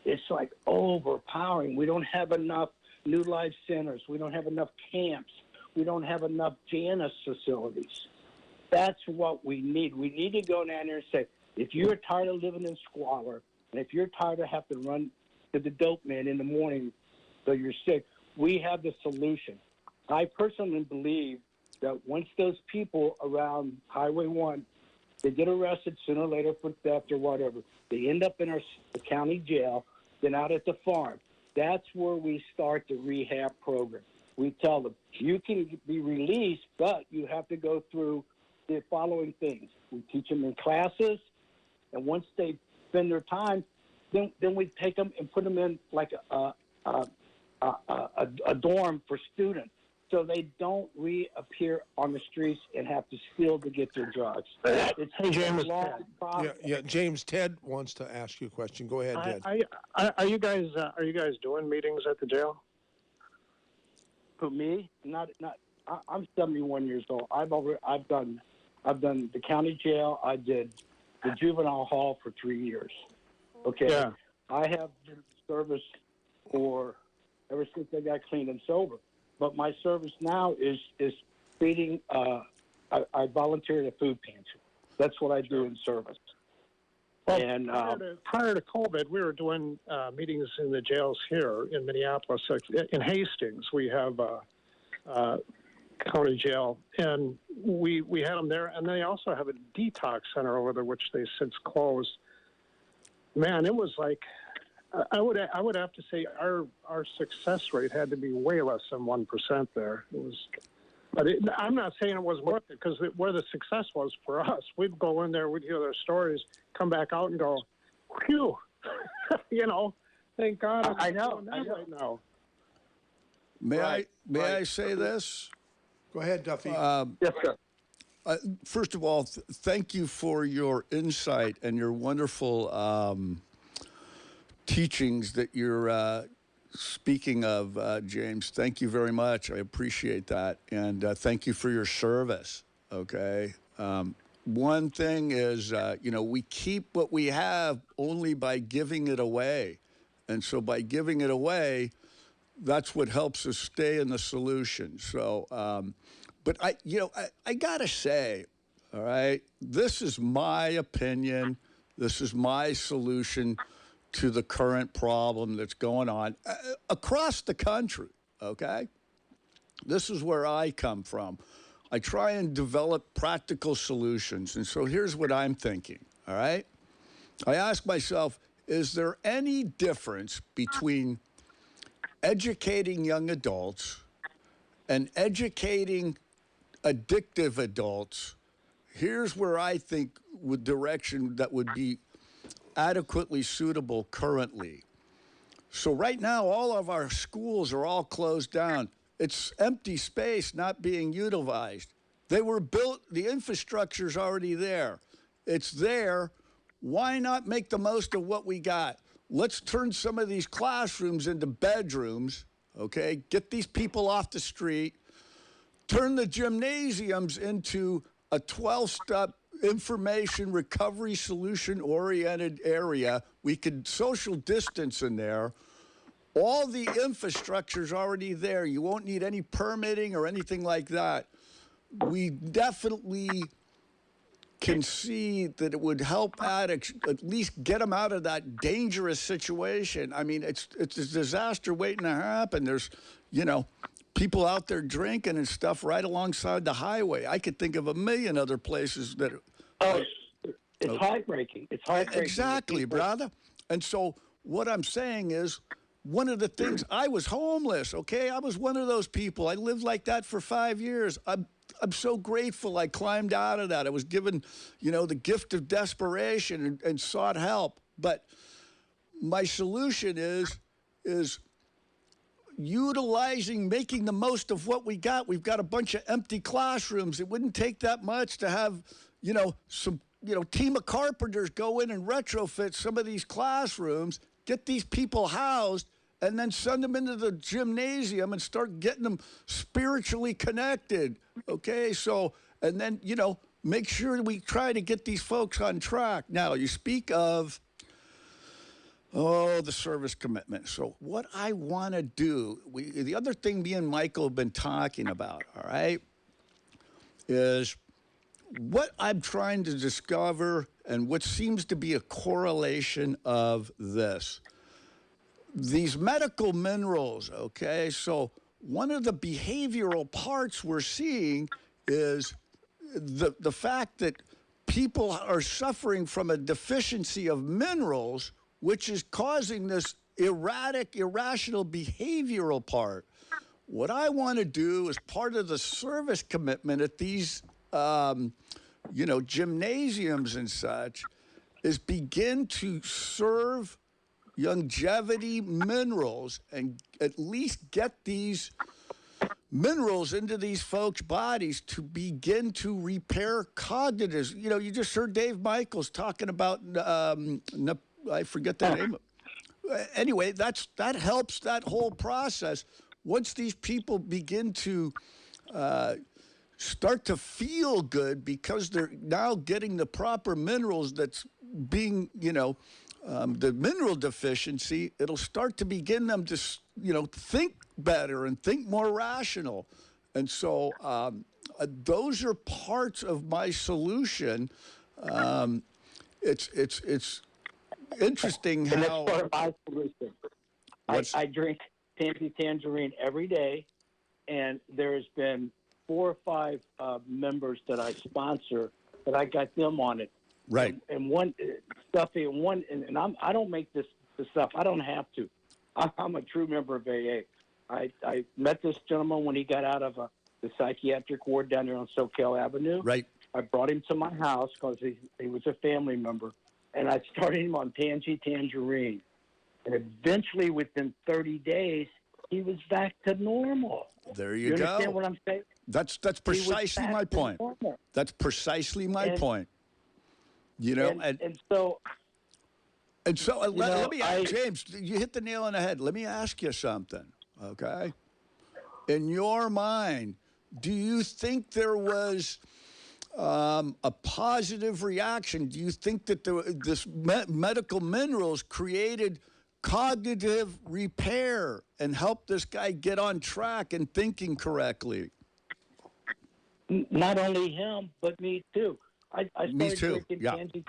It's like overpowering. We don't have enough New Life centers. We don't have enough camps. We don't have enough Janus facilities. That's what we need. We need to go down there and say, if you're tired of living in squalor, and if you're tired of having to run to the dope man in the morning so you're sick, we have the solution. I personally believe that once those people around Highway 1, they get arrested sooner or later for theft or whatever, they end up in the county jail, then out at the farm. That's where we start the rehab program. We tell them, you can be released, but you have to go through the following things. We teach them in classes, and once they spend their time, then we take them and put them in like a dorm for students, so they don't reappear on the streets and have to steal to get their drugs. It's James. a long process. Yeah, James. Ted wants to ask you a question. Go ahead, Ted. Are you guys doing meetings at the jail? For me, not. I'm 71 years old. I've done the county jail. I did the juvenile hall for 3 years. Okay. Yeah. I have been in service ever since I got clean and sober. But my service now is feeding. I volunteer at a food pantry. That's what I do in service. Well, and prior to COVID, we were doing meetings in the jails here in Minneapolis. In Hastings, we have county jail, and we had them there. And they also have a detox center over there, which they since closed. Man, it was like I would have to say our success rate had to be way less than 1% there. It was, but I'm not saying it was worth it, because where the success was for us, we'd go in there, we'd hear their stories, come back out and go, whew, thank God I know right now. May I say this? Go ahead, Duffy. yes, sir. First of all, thank you for your insight and your wonderful teachings that you're speaking of, James. Thank you very much. I appreciate that. And thank you for your service. okay? One thing is, we keep what we have only by giving it away. And so by giving it away, that's what helps us stay in the solution. So, but I got to say, all right, this is my opinion. This is my solution to the current problem that's going on across the country, okay? This is where I come from. I try and develop practical solutions. And so here's what I'm thinking, all right? I ask myself, is there any difference between educating young adults and educating addictive adults? Here's where I think with direction that would be adequately suitable currently. So right now, all of our schools are all closed down. It's empty space not being utilized. They were built, the infrastructure's already there. It's there. Why not make the most of what we got? Let's turn some of these classrooms into bedrooms, okay? Get these people off the street. Turn the gymnasiums into a 12-step information recovery solution-oriented area. We could social distance in there. All the infrastructure's already there. You won't need any permitting or anything like that. We definitely can see that it would help addicts at least get them out of that dangerous situation. I mean, it's a disaster waiting to happen. There's, people out there drinking and stuff right alongside the highway. I could think of a million other places that. It's heartbreaking. It's heartbreaking. Exactly, brother. And so what I'm saying is, one of the things, I was homeless, okay? I was one of those people. I lived like that for 5 years. I'm so grateful I climbed out of that. I was given, the gift of desperation and sought help. But my solution is utilizing, making the most of what we got. We've got a bunch of empty classrooms. It wouldn't take that much to have, some, team of carpenters go in and retrofit some of these classrooms, get these people housed, and then send them into the gymnasium and start getting them spiritually connected, okay? So, and then, make sure we try to get these folks on track. Now, you speak of, the service commitment. So what I want to do, the other thing me and Michael have been talking about, all right, is what I'm trying to discover and what seems to be a correlation of this. These medical minerals, okay? So one of the behavioral parts we're seeing is the fact that people are suffering from a deficiency of minerals, which is causing this irrational behavioral part. What I want to do as part of the service commitment at these, gymnasiums and such, is begin to serve longevity minerals and at least get these minerals into these folks' bodies to begin to repair cognitives. You just heard Dave Michaels talking about, I forget the name. Anyway, that helps that whole process. Once these people begin to start to feel good because they're now getting the proper minerals that's being, the mineral deficiency, it'll start to begin them to, think better and think more rational. And so those are parts of my solution. It's interesting and how. that's part of my solution. I drink tangerine every day, and there's been 4 or 5 members that I sponsor that I got them on it. Right. And one Duffy and one, and I don't make this stuff. I don't have to. I'm a true member of AA. I met this gentleman when he got out of the psychiatric ward down there on SoCal Avenue. Right. I brought him to my house because he was a family member, and I started him on tangerine. And eventually, within 30 days, he was back to normal. There you go. Understand what I'm saying? That's precisely my point. That's precisely my point. And so let me ask, James, you hit the nail on the head. Let me ask you something, okay? In your mind, do you think there was a positive reaction? Do you think that this medical minerals created cognitive repair and helped this guy get on track and thinking correctly? Not only him, but me too. I started Me too, drinking yeah. candy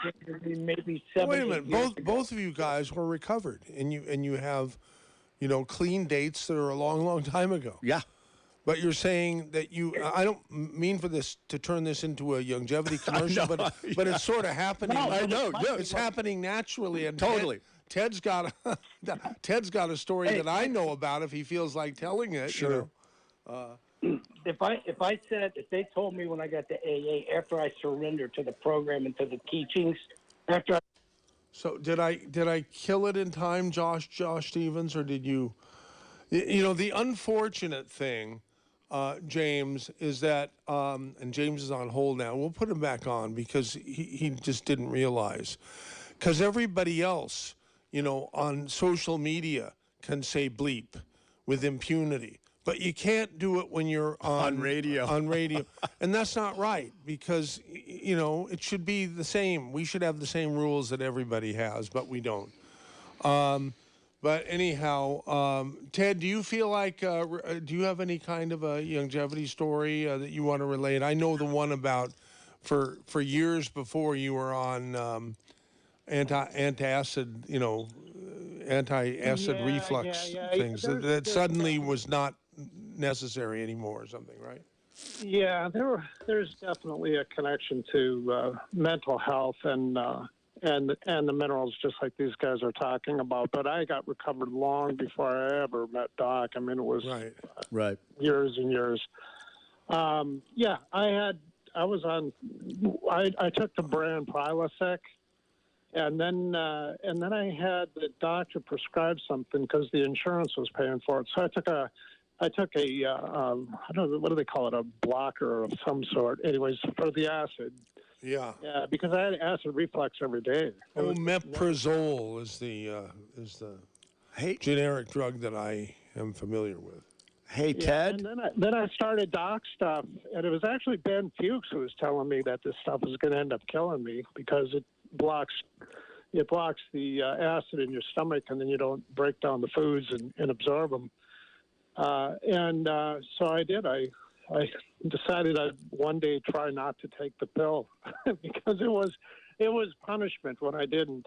maybe 7 Wait a minute. years ago. Both of you guys were recovered, and you have, clean dates that are a long, long time ago. Yeah. But you're saying that I don't mean for this to turn this into a longevity commercial, but it's sort of happening. No, I know. Yeah. It's happening naturally, and Totally. Ted's got a story that I know about if he feels like telling it. Sure. If they told me when I got to AA after I surrendered to the program and to the teachings, after I So did I kill it in time, Josh Stevens, or did you? The unfortunate thing, James, is that, and James is on hold now. We'll put him back on because he just didn't realize, because everybody else, on social media can say bleep with impunity. But you can't do it when you're on radio. On radio, and that's not right because it should be the same. We should have the same rules that everybody has, but we don't. But anyhow, Ted, do you feel like do you have any kind of a longevity story that you want to relate? I know the one about for years before you were on anti-acid reflux things that suddenly was not necessary anymore or something, right? Yeah, there's definitely a connection to mental health and the minerals, just like these guys are talking about. But I got recovered long before I ever met Doc. I mean, it was right years and years. I took the brand Prilosec. And then I had the doctor prescribe something because the insurance was paying for it. So I took a I don't know, what do they call it, a blocker of some sort. Anyways, for the acid. Yeah. Yeah, because I had acid reflux every day. Omeprazole is the generic drug that I am familiar with. Hey, Ted. And then I started doc stuff, and it was actually Ben Fuchs who was telling me that this stuff was going to end up killing me because it blocks the acid in your stomach, and then you don't break down the foods and absorb them. So I did. I decided I'd one day try not to take the pill because it was punishment when I didn't,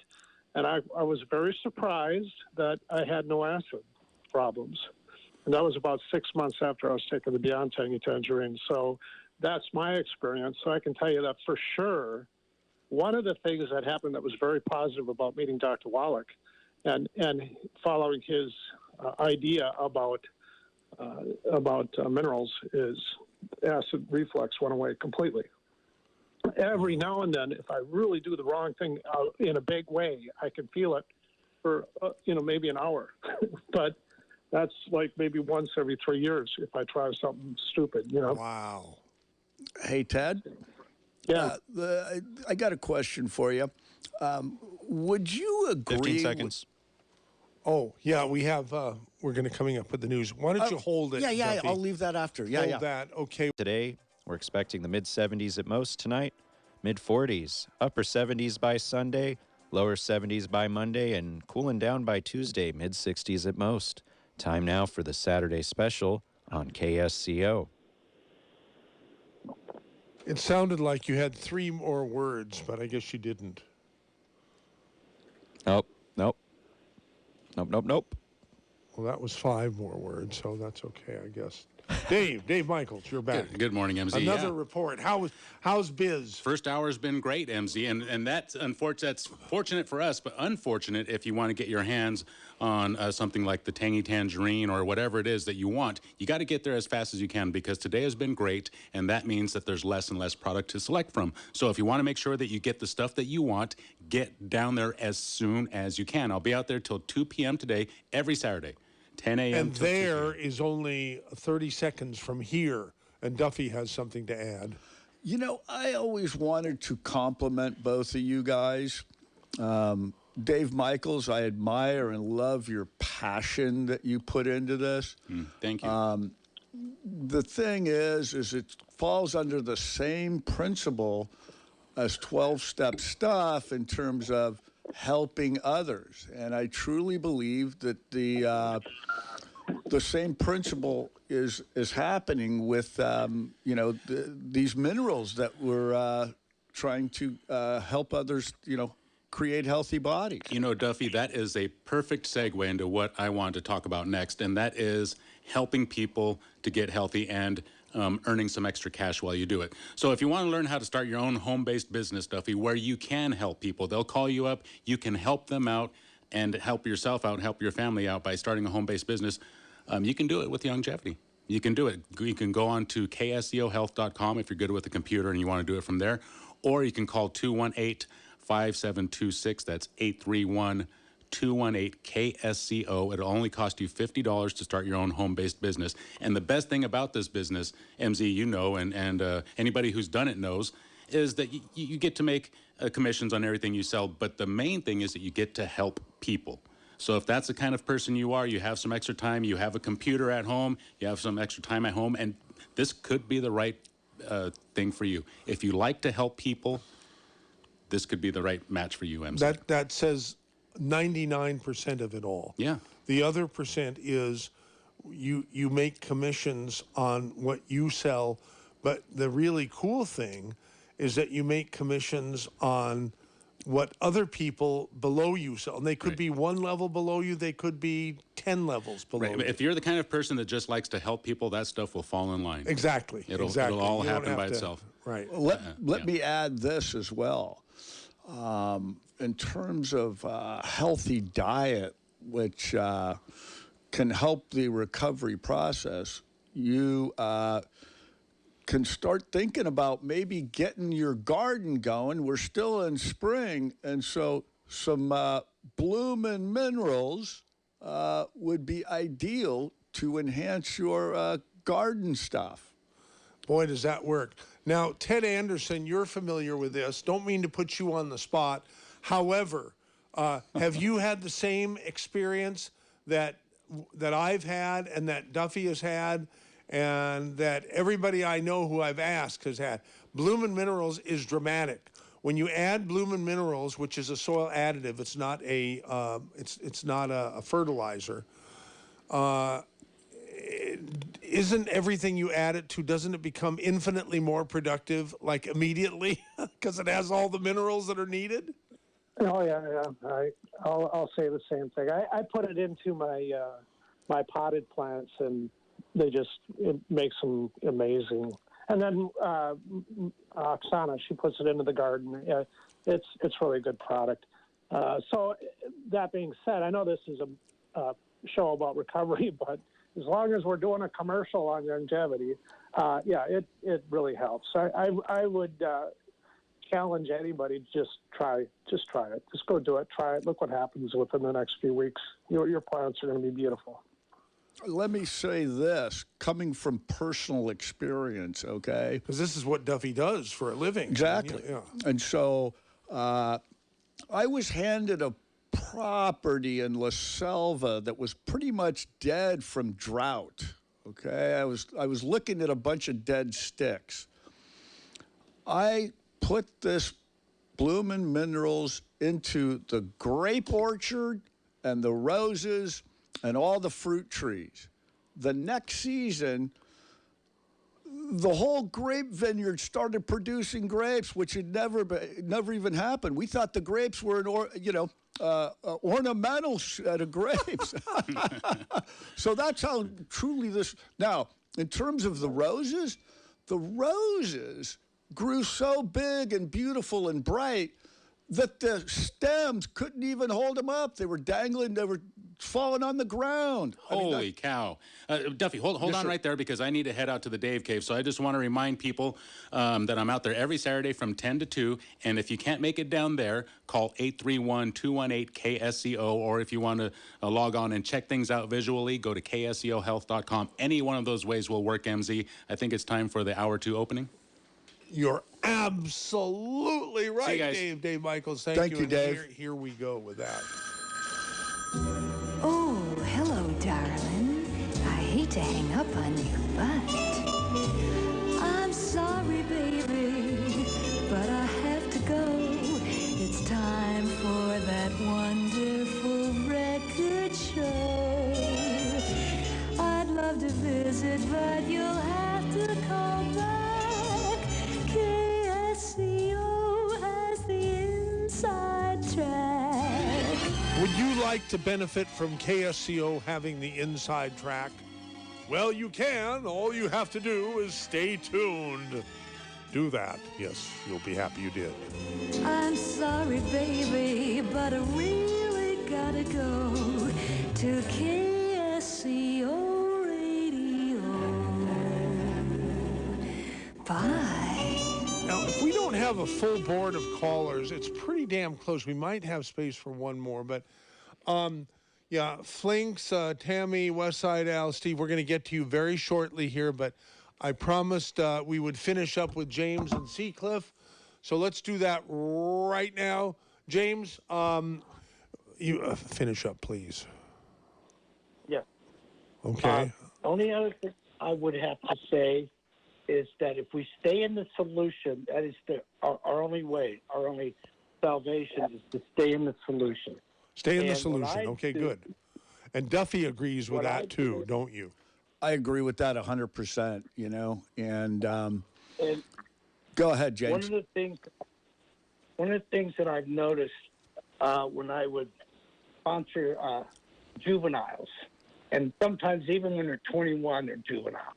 and I was very surprised that I had no acid problems. And that was about 6 months after I was taking the Beyond Tangy Tangerine. So that's my experience. So I can tell you that for sure. One of the things that happened that was very positive about meeting Dr. Wallach and following his idea about minerals is acid reflux went away completely. Every now and then, if I really do the wrong thing in a big way, I can feel it for maybe an hour. But that's like maybe once every 3 years if I try something stupid. Wow. Hey, Ted. Yeah. I got a question for you. Would you agree? 15 seconds. Oh, yeah, we have, we're going to coming up with the news. Why don't you hold it? Yeah, Duffy? I'll leave that after. Yeah, Hold that. Okay. Today, we're expecting the mid-70s at most tonight, mid-40s, upper 70s by Sunday, lower 70s by Monday, and cooling down by Tuesday, mid-60s at most. Time now for the Saturday special on KSCO. It sounded like you had 3 more words, but I guess you didn't. Nope. Well, that was 5 more words, so that's okay, I guess. Dave Michaels, you're back. Good morning, MZ. Another Yeah. report. How's biz? First hour's been great, MZ, and that's fortunate for us, but unfortunate if you want to get your hands on something like the Tangy Tangerine or whatever it is that you want. You got to get there as fast as you can because today has been great, and that means that there's less and less product to select from. So if you want to make sure that you get the stuff that you want, get down there as soon as you can. I'll be out there till 2 p.m. today, every Saturday. 10 a.m. And there is only 30 seconds from here, and Duffy has something to add. I always wanted to compliment both of you guys. Dave Michaels, I admire and love your passion that you put into this. Thank you. the thing is it falls under the same principle as 12-step stuff in terms of helping others. And I truly believe that the same principle is happening with, these minerals that we're trying to help others, create healthy bodies. You know, Duffy, that is a perfect segue into what I want to talk about next, and that is helping people to get healthy and earning some extra cash while you do it. So if you want to learn how to start your own home-based business, Duffy, where you can help people, they'll call you up, you can help them out and help yourself out, help your family out by starting a home-based business. You can do it with longevity. You can do it. You can go on to KSCOhealth.com if you're good with the computer and you want to do it from there, or you can call 218-5726. That's 831-218-KSCO. It'll only cost you $50 to start your own home-based business. And the best thing about this business, MZ, you know, and anybody who's done it knows, is that you get to make commissions on everything you sell. But the main thing is that you get to help people. So if that's the kind of person you are, you have some extra time, you have a computer at home, you have some extra time at home, and this could be the right thing for you. If you like to help people, this could be the right match for you, MZ. That says 99% of it all. Yeah. The other percent is you make commissions on what you sell, but the really cool thing is that you make commissions on what other people below you sell. And they could be one level below you, they could be 10 levels below you. If you're the kind of person that just likes to help people, that stuff will fall in line. Exactly. It'll all happen by itself. Right. Let me add this as well. In terms of healthy diet, which can help the recovery process, you can start thinking about maybe getting your garden going. We're still in spring, and so some bloomin' minerals would be ideal to enhance your garden stuff. Boy, does that work. Now, Ted Anderson, you're familiar with this. Don't mean to put you on the spot. However, have you had the same experience that I've had and that Duffy has had and that everybody I know who I've asked has had? Bloomin' Minerals is dramatic. When you add Bloomin' Minerals, which is a soil additive, it's not a fertilizer. Isn't everything you add it to, doesn't it become infinitely more productive, like immediately, because it has all the minerals that are needed? Oh yeah. I'll say the same thing. I put it into my potted plants, and it makes them amazing. And then Oksana, she puts it into the garden. It's really a good product. So that being said, I know this is a show about recovery, but as long as we're doing a commercial on longevity, it really helps. I would challenge anybody to just try it. Just go do it. Try it. Look what happens within the next few weeks. Your plants are going to be beautiful. Let me say this, coming from personal experience, okay? Because this is what Duffy does for a living. Exactly. Yeah. And so I was handed a property in La Selva that was pretty much dead from drought, okay? I was looking at a bunch of dead sticks. I put this Bloomin' Minerals into the grape orchard and the roses and all the fruit trees. The next season, the whole grape vineyard started producing grapes, which had never even happened. We thought the grapes were ornamental set of grapes. So that's how truly this. Now, in terms of the roses grew so big and beautiful and bright that the stems couldn't even hold them up. They were dangling. They were falling on the ground. Holy cow. Duffy, hold on right there, because I need to head out to the Dave Cave. So I just want to remind people that I'm out there every Saturday from 10 to 2. And if you can't make it down there, call 831-218-KSCO. Or if you want to log on and check things out visually, go to KSCOhealth.com. Any one of those ways will work, MZ. I think it's time for the Hour 2 opening. You're absolutely right, See you guys. Dave Michaels. Thank you, and Dave. Here we go with that. Oh, hello, darling. I hate to hang up on your butt. I'm sorry, baby, but I have to go. It's time for that wonderful record show. I'd love to visit, but you'll have to call back. KSCO has the inside track. Would you like to benefit from KSCO having the inside track? Well, you can. All you have to do is stay tuned. Do that. Yes, you'll be happy you did. I'm sorry, baby, but I really gotta go to KSCO Radio. Bye. Now, if we don't have a full board of callers, it's pretty damn close. We might have space for one more, but yeah, Flinks, Tammy, Westside Al, Steve, we're going to get to you very shortly here, but I promised we would finish up with James and Seacliff. So let's do that right now. James, you finish up, please. Yeah. Okay. Only other thing I would have to say is that if we stay in the solution, that is our only way, our only salvation is to stay in the solution. Stay in the And solution. Okay, good. And Duffy agrees with that too, don't you? I agree with that 100%, you know, and And go ahead, James. one of the things that I've noticed when I would sponsor juveniles, and sometimes even when they're 21, they're juvenile.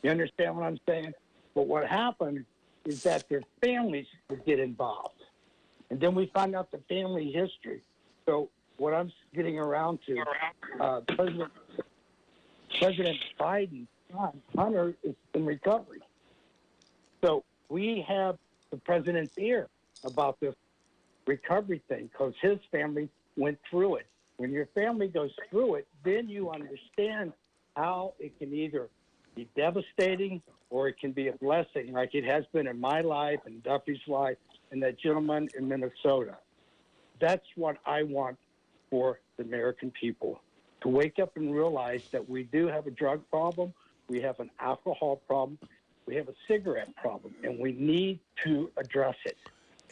You understand what I'm saying? But what happened is that their families would get involved. And then we find out the family history. So what I'm getting around to, President Biden, Hunter is in recovery. So we have the president's ear about this recovery thing because his family went through it. When your family goes through it, then you understand how it can either be devastating or it can be a blessing like it has been in my life and Duffy's life and that gentleman in Minnesota. That's what I want for the American people, to wake up and realize that we do have a drug problem, we have an alcohol problem, we have a cigarette problem, and we need to address it.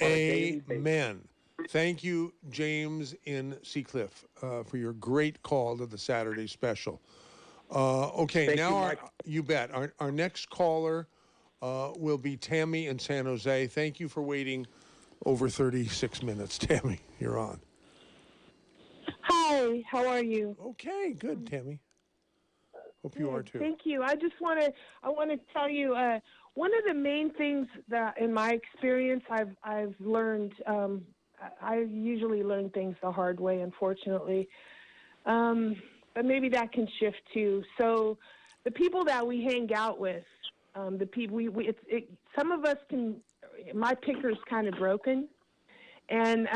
Amen. Thank you, James in Seacliff, for your great call to the Saturday special. Okay, Thank now you, Mike. you bet. Our next caller will be Tammy in San Jose. Thank you for waiting over 36 minutes. Tammy, you're on. Hi, how are you? Okay, good, Tammy. Hope you are too. Thank you. I want to tell you one of the main things that in my experience I've learned. I usually learn things the hard way, unfortunately, but maybe that can shift too. So the people that we hang out with, the people some of us can. My picker's kind of broken. And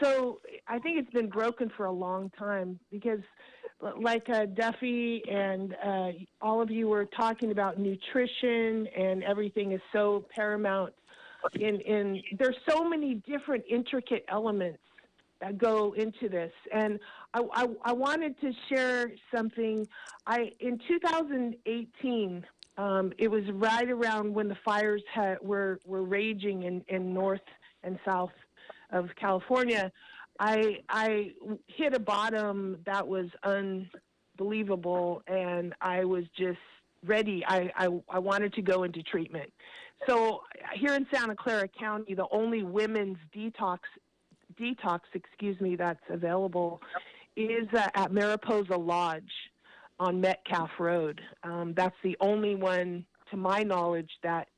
so I think it's been broken for a long time because like Duffy and all of you were talking about nutrition and everything is so paramount. In there's so many different intricate elements that go into this. And I wanted to share something. In 2018, it was right around when the fires were raging in North and South of California. I hit a bottom that was unbelievable, and I was just ready. I wanted to go into treatment. So here in Santa Clara County, the only women's detox, that's available is at Mariposa Lodge on Metcalf Road. That's the only one, to my knowledge, that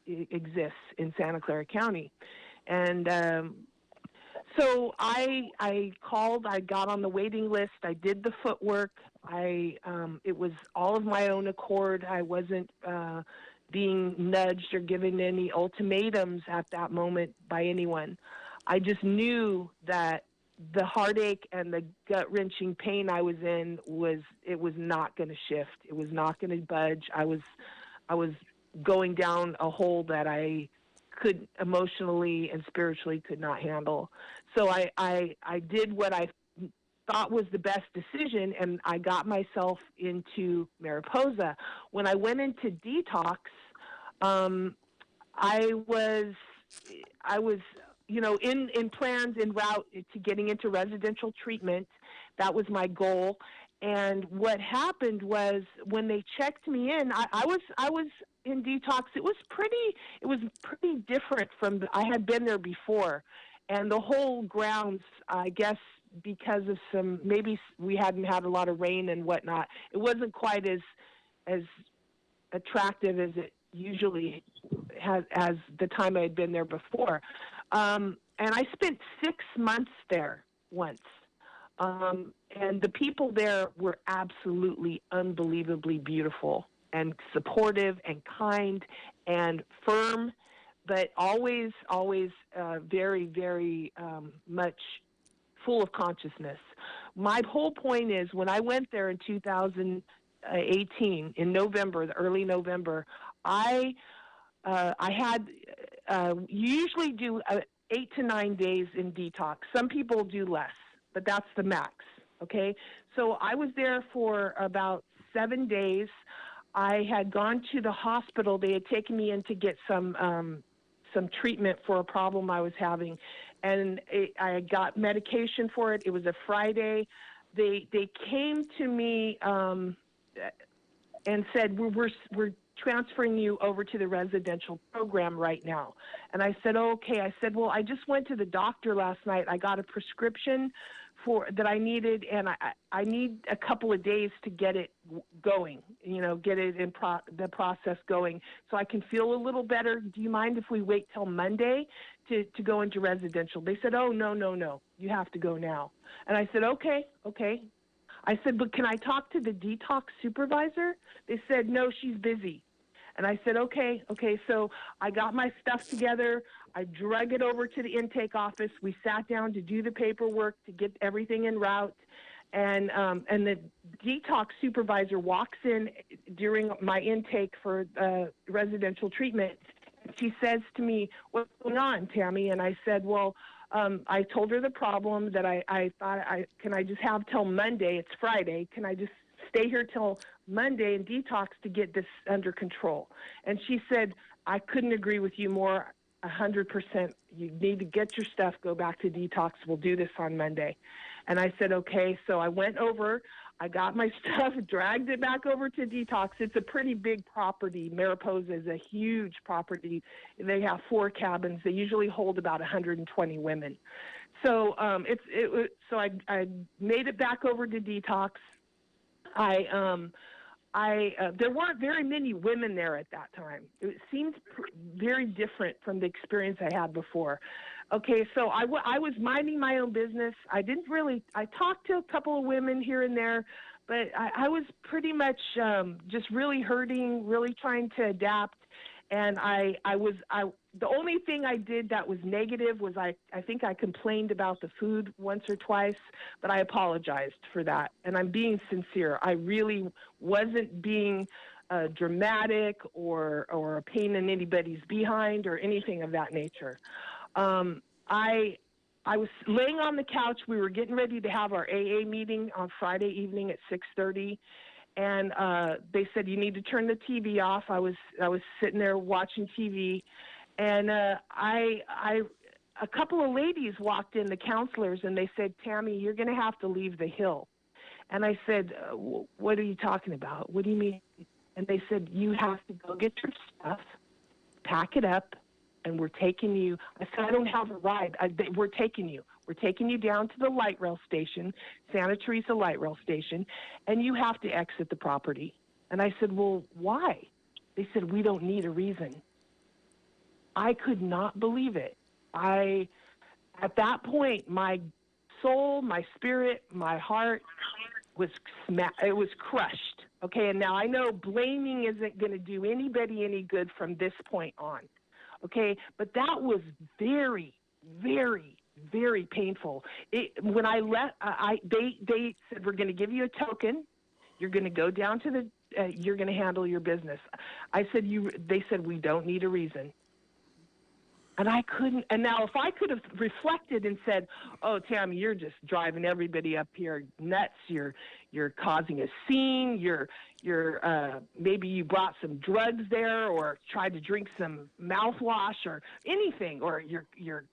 exists in Santa Clara County. And so I called, I got on the waiting list, I did the footwork. It was all of my own accord. I wasn't being nudged or given any ultimatums at that moment by anyone. I just knew that the heartache and the gut-wrenching pain I was in was not going to shift. It was not going to budge. I was going down a hole that I could emotionally and spiritually could not handle. So I did what I thought was the best decision, and I got myself into Mariposa. When I went into detox, I was, in plans en route to getting into residential treatment. That was my goal. And what happened was when they checked me in, I was in detox. It was pretty different from I had been there before, and the whole grounds, I guess, because of maybe we hadn't had a lot of rain and whatnot, it wasn't quite as attractive as it usually has as the time I had been there before. And I spent 6 months there once. And the people there were absolutely unbelievably beautiful and supportive and kind and firm, but always very, very much full of consciousness. My whole point is when I went there in 2018, in November, the early November, I had usually do 8 to 9 days in detox. Some people do less, but that's the max. Okay, so I was there for about 7 days. I had gone to the hospital. They had taken me in to get some treatment for a problem I was having, and I got medication for it. It was a Friday. They came to me and said, we're transferring you over to the residential program right now. And I said, oh, okay. I said, well, I just went to the doctor last night. I got a prescription that I needed, and I need a couple of days to get it going, get it in the process going so I can feel a little better. Do you mind if we wait till Monday to go into residential? They said, oh, no, you have to go now. And I said, okay. I said, but can I talk to the detox supervisor? They said, no, she's busy. And I said, okay. So I got my stuff together. I drug it over to the intake office. We sat down to do the paperwork to get everything en route. And the detox supervisor walks in during my intake for residential treatment. She says to me, what's going on, Tammy? And I said, well, I told her the problem that I thought, can I just have till Monday? It's Friday. Can I just stay here till Monday and detox to get this under control? And she said, I couldn't agree with you more. 100%. You need to get your stuff, go back to detox. We'll do this on Monday. And I said, okay. So I went over, I got my stuff, dragged it back over to detox. It's a pretty big property. Mariposa is a huge property. They have 4 cabins. They usually hold about 120 women. So so I made it back over to detox. There weren't very many women there at that time. It seemed very different from the experience I had before. Okay, so I was minding my own business. I talked to a couple of women here and there, but I was pretty much just really hurting, really trying to adapt. And the only thing I did that was negative was I think I complained about the food once or twice, but I apologized for that. And I'm being sincere. I really wasn't being dramatic or a pain in anybody's behind or anything of that nature. I was laying on the couch. We were getting ready to have our AA meeting on Friday evening at 6:30. And they said, you need to turn the TV off. I was sitting there watching TV, and a couple of ladies walked in, the counselors, and they said, Tammy, you're going to have to leave the Hill. And I said, what are you talking about? What do you mean? And they said, you have to go get your stuff, pack it up, and we're taking you. I said, I don't have a ride. We're taking you. We're taking you down to the light rail station, Santa Teresa light rail station, and you have to exit the property. And I said, well, why? They said, we don't need a reason. I could not believe it. At that point, my soul, my spirit, my heart was crushed. Okay, and now I know blaming isn't going to do anybody any good from this point on. Okay, but that was very, very, very painful. When I left, they said, we're going to give you a token. You're going to go down to you're going to handle your business. I said, they said, we don't need a reason. And I couldn't. And now, if I could have reflected and said, "Oh, Tammy, you're just driving everybody up here nuts. You're causing a scene. Maybe you brought some drugs there, or tried to drink some mouthwash, or anything, or you're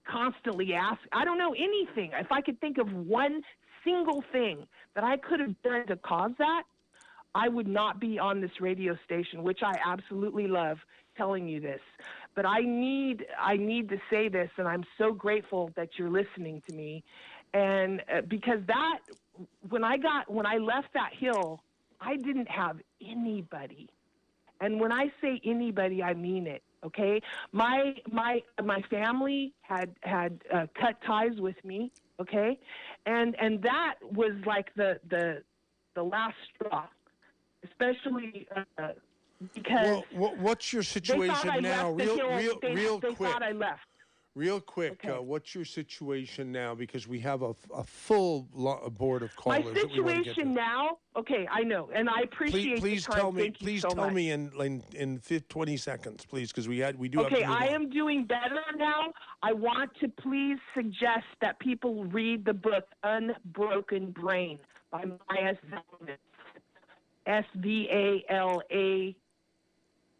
constantly asking. I don't know anything. If I could think of one single thing that I could have done to cause that, I would not be on this radio station, which I absolutely love telling you this. But I need to say this, and I'm so grateful that you're listening to me. And because when I left that hill, I didn't have anybody. And when I say anybody, I mean it. Okay, my family had cut ties with me. Okay, and that was like the last straw, especially because. Well, what's your situation now? Real quick. They thought I left. Real quick, Okay. what's your situation now? Because we have a full board of callers. My that we want to get situation to. now, okay, I know, and I appreciate Please the time. tell me. Thank you Please so tell much. me in 20 seconds, please, because we do have to Okay, move I on. am doing better now. I want to please suggest that people read the book Unbroken Brain by Maya Zellman. Svalati.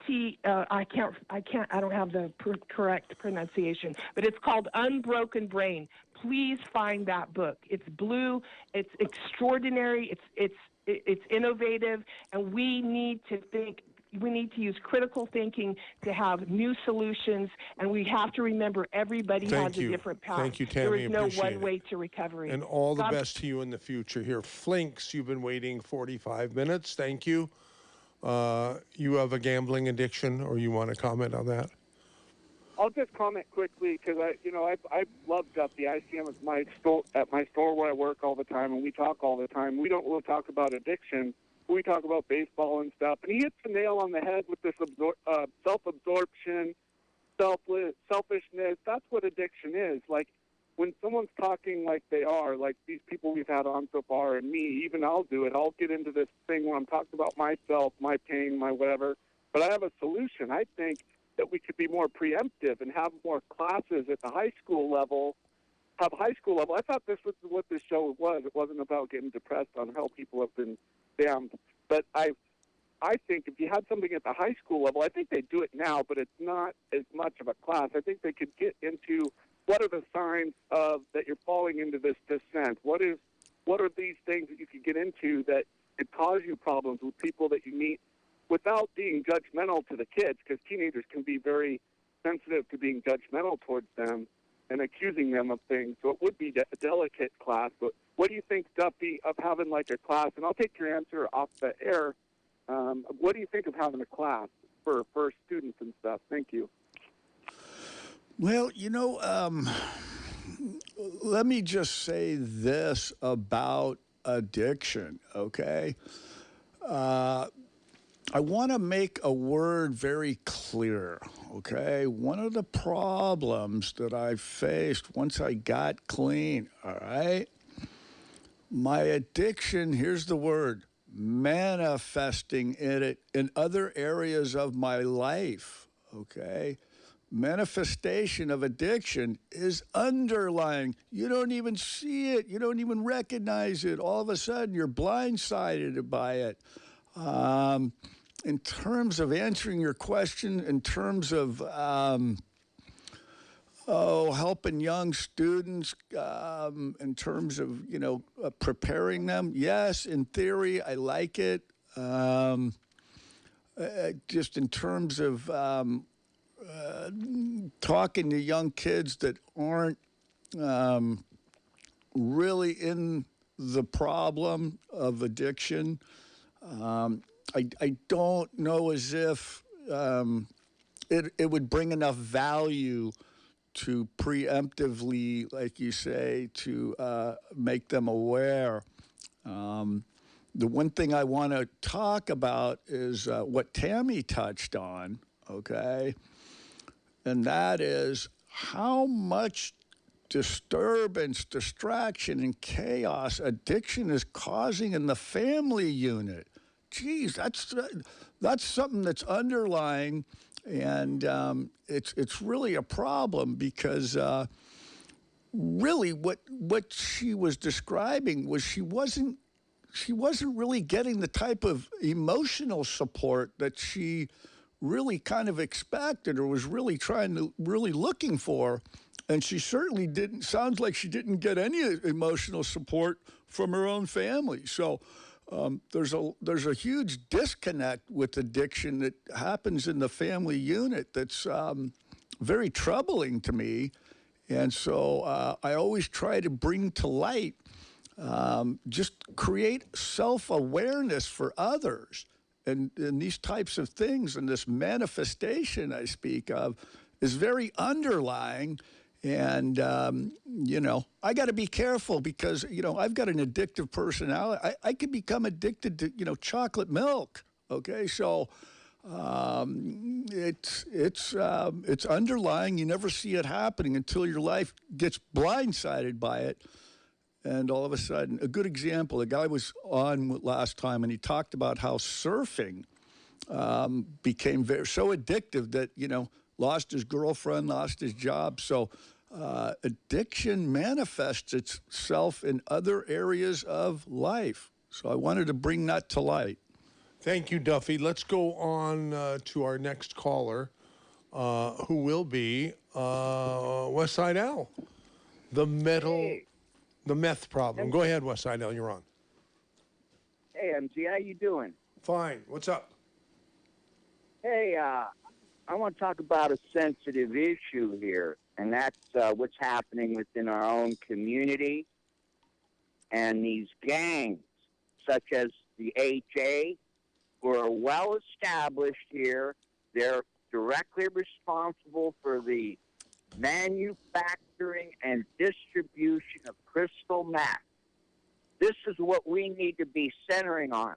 I don't have the correct pronunciation, but it's called Unbroken Brain. Please find that book. It's blue. It's extraordinary. It's innovative, and we need to think. We need to use critical thinking to have new solutions, and we have to remember everybody has a different path. Thank you, Tammy. There is no Appreciate one way to recovery. And all the best to you in the future. Here, Flinks, you've been waiting 45 minutes. Thank you. You have a gambling addiction, or you want to comment on that? I'll just comment quickly because I love Duffy. I see him at my store where I work all the time, and we talk all the time. We don't really talk about addiction. We talk about baseball and stuff, and he hits the nail on the head with this self-absorption, selfishness. That's what addiction is. Like when someone's talking like they are, like these people we've had on so far, and me, even I'll do it. I'll get into this thing where I'm talking about myself, my pain, my whatever. But I have a solution. I think that we could be more preemptive and have more classes at the high school level. I thought this was what this show was. It wasn't about getting depressed on how people have been damned. But I think if you had something at the high school level, I think they do it now, but it's not as much of a class. I think they could get into what are the signs of that you're falling into this descent. What are these things that you could get into that could cause you problems with people that you meet without being judgmental to the kids, because teenagers can be very sensitive to being judgmental towards them and accusing them of things. So it would be a delicate class. But what do you think, Duffy, of having like a class? And I'll take your answer off the air. What do you think of having a class for students and stuff? Thank you. Well, let me just say this about addiction, okay? I want to make a word very clear, okay? One of the problems that I faced once I got clean, all right? My addiction, here's the word, manifesting in other areas of my life, okay? Manifestation of addiction is underlying. You don't even see it. You don't even recognize it. All of a sudden, you're blindsided by it. In terms of answering your question, in terms of helping young students, in terms of preparing them, yes, in theory, I like it. Just in terms of talking to young kids that aren't really in the problem of addiction. I don't know as if it would bring enough value to preemptively, like you say, to make them aware. The one thing I want to talk about is what Tammy touched on, okay? And that is how much disturbance, distraction, and chaos addiction is causing in the family unit. Geez, that's something that's underlying And it's really a problem because really what she was describing was she wasn't really getting the type of emotional support that she really kind of expected or was really looking for. And she certainly sounds like she didn't get any emotional support from her own family. So there's a huge disconnect with addiction that happens in the family unit that's very troubling to me. And so I always try to bring to light, just create self-awareness for others. And these types of things and this manifestation I speak of is very underlying. And, I got to be careful because, I've got an addictive personality. I could become addicted to, chocolate milk. Okay. So it's underlying. You never see it happening until your life gets blindsided by it. And all of a sudden, a good example, the guy was on last time and he talked about how surfing became so addictive that, lost his girlfriend, lost his job. So addiction manifests itself in other areas of life. So I wanted to bring that to light. Thank you, Duffy. Let's go on to our next caller, who will be Westside Al, the meth problem. Go ahead, Westside Al, you're on. Hey, MZ, how you doing? Fine. What's up? Hey, I want to talk about a sensitive issue here, and that's what's happening within our own community and these gangs, such as the HA, who are well established here. They're directly responsible for the manufacturing and distribution of crystal meth. This is what we need to be centering on.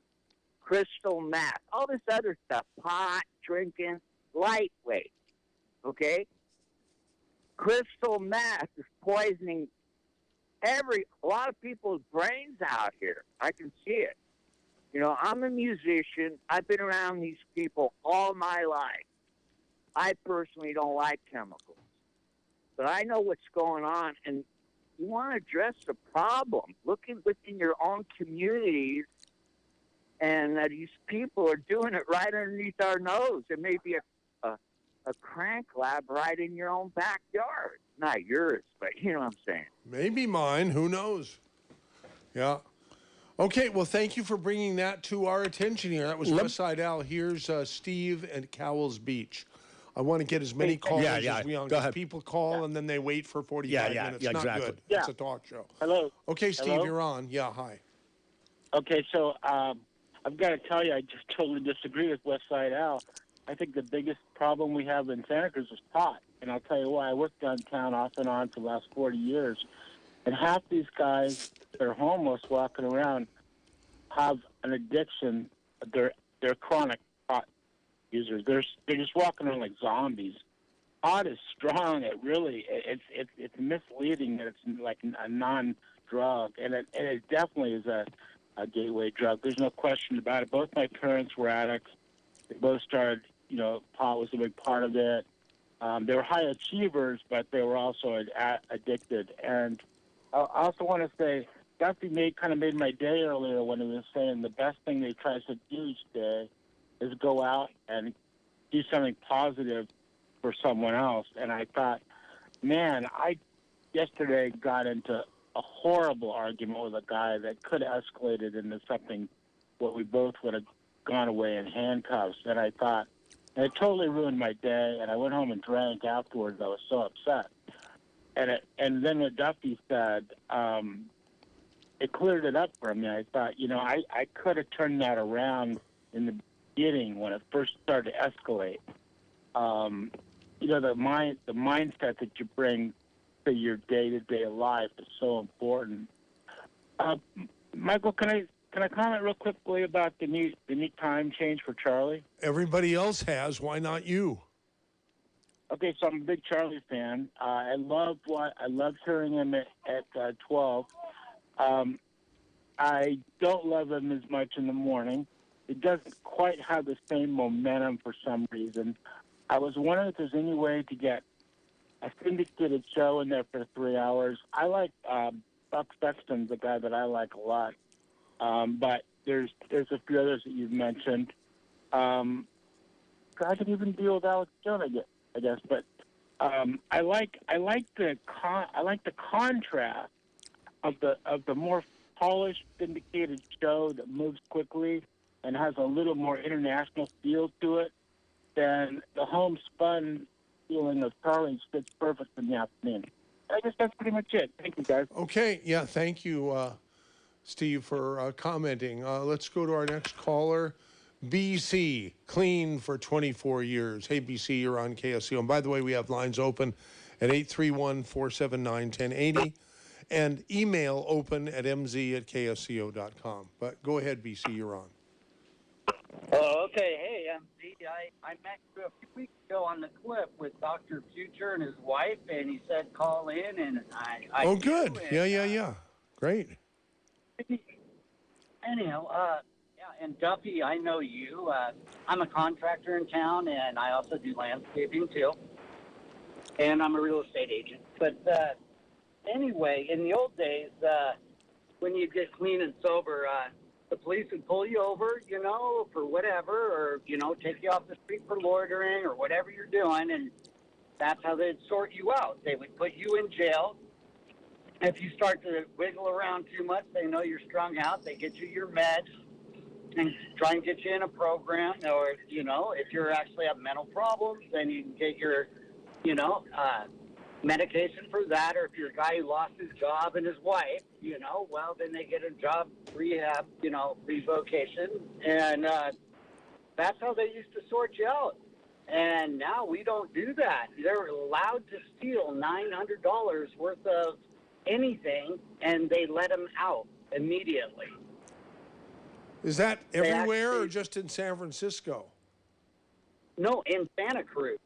Crystal meth. All this other stuff, pot, drinking, lightweight. Okay? Crystal meth is poisoning a lot of people's brains out here. I can see it. I'm a musician. I've been around these people all my life. I personally don't like chemicals. But I know what's going on, and you want to address the problem. Looking within your own communities, and that these people are doing it right underneath our nose. There may be a crank lab right in your own backyard. Not yours, but you know what I'm saying. Maybe mine. Who knows? Yeah. Okay, well, thank you for bringing that to our attention here. That was Westside Al. Here's Steve at Cowell's Beach. I want to get as many calls as we want. Go ahead. People call and then they wait for 45 minutes. Yeah, Not exactly. good. Yeah. It's a talk show. Hello. Okay, Steve, Hello? you're on. Yeah, hi. Okay, so I've got to tell you, I just totally disagree with Westside Al. I think the biggest problem we have in Santa Cruz is pot. And I'll tell you why. I worked downtown off and on for the last 40 years. And half these guys that are homeless walking around have an addiction. They're chronic pot users. They're just walking around like zombies. Pot is strong. It's misleading that it's like a non-drug, and it definitely is a gateway drug. There's no question about it. Both my parents were addicts. They both started. Pot was a big part of it. They were high achievers, but they were also addicted. And I also want to say, Duffy kind of made my day earlier when he was saying the best thing they try to do each day is go out and do something positive for someone else. And I thought, man, I yesterday got into a horrible argument with a guy that could have escalated into something where we both would have gone away in handcuffs. And I thought, and it totally ruined my day. And I went home and drank afterwards. I was so upset. And then what Duffy said, it cleared it up for me. I thought, I could have turned that around in the beginning when it first started to escalate. The mindset that you bring to your day-to-day life is so important. Michael, can I comment real quickly about the new time change for Charlie? Everybody else has. Why not you? Okay, so I'm a big Charlie fan. I loved hearing him at 12. I don't love him as much in the morning. It doesn't quite have the same momentum for some reason. I was wondering if there's any way to get a syndicated show in there for 3 hours. I like Buck Sexton's a guy that I like a lot, but there's a few others that you've mentioned. I can even deal with Alex Jones, I guess. But I like the contrast of the more polished, syndicated show that moves quickly and has a little more international feel to it than the homespun feeling of Charlie's fits perfect in the afternoon. I guess that's pretty much it. Thank you, guys. Okay, yeah, thank you, Steve, for commenting. Let's go to our next caller. BC, clean for 24 years. Hey, BC, you're on KSCO. And by the way, we have lines open at 831-479-1080 and email open at mz@ksco.com. But go ahead, BC, you're on. Oh, okay. Hey, MZ, I met you a few weeks ago on the clip with Dr. Future and his wife, and he said call in, and I Oh, good. And, Yeah. Great. Anyhow, and Duffy, I know you. I'm a contractor in town, and I also do landscaping, too. And I'm a real estate agent. But anyway, in the old days, when you get clean and sober, the police would pull you over, for whatever, or, take you off the street for loitering or whatever you're doing, and that's how they'd sort you out. They would put you in jail. If you start to wiggle around too much, they know you're strung out. They get you your meds and try and get you in a program, or, if you actually have mental problems, then you can get your, medication for that, or if you're a guy who lost his job and his wife, well, then they get a job rehab, revocation, and that's how they used to sort you out. And now we don't do that. They're allowed to steal $900 worth of anything, and they let them out immediately. Is that everywhere or just in San Francisco? No, in Santa Cruz.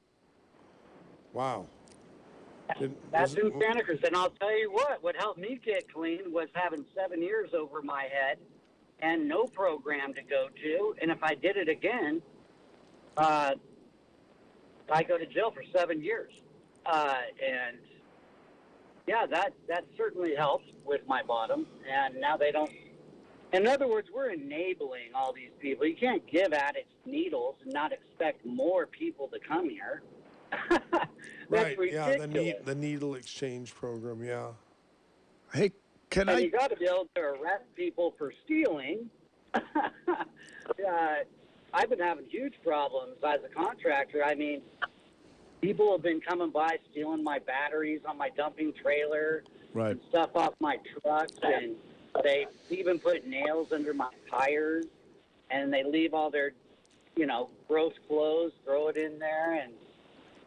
Wow. That's in Santa Cruz. And I'll tell you what helped me get clean was having 7 years over my head and no program to go to. And if I did it again, I go to jail for 7 years. And yeah, that certainly helps with my bottom. And now they don't. In other words, we're enabling all these people. You can't give addicts needles and not expect more people to come here. Right, ridiculous. yeah, the needle exchange program, yeah. Hey, you got to be able to arrest people for stealing. I've been having huge problems as a contractor. I mean, people have been coming by stealing my batteries on my dumping trailer, right, and stuff off my trucks, and they even put nails under my tires, and they leave all their, gross clothes, throw it in there, and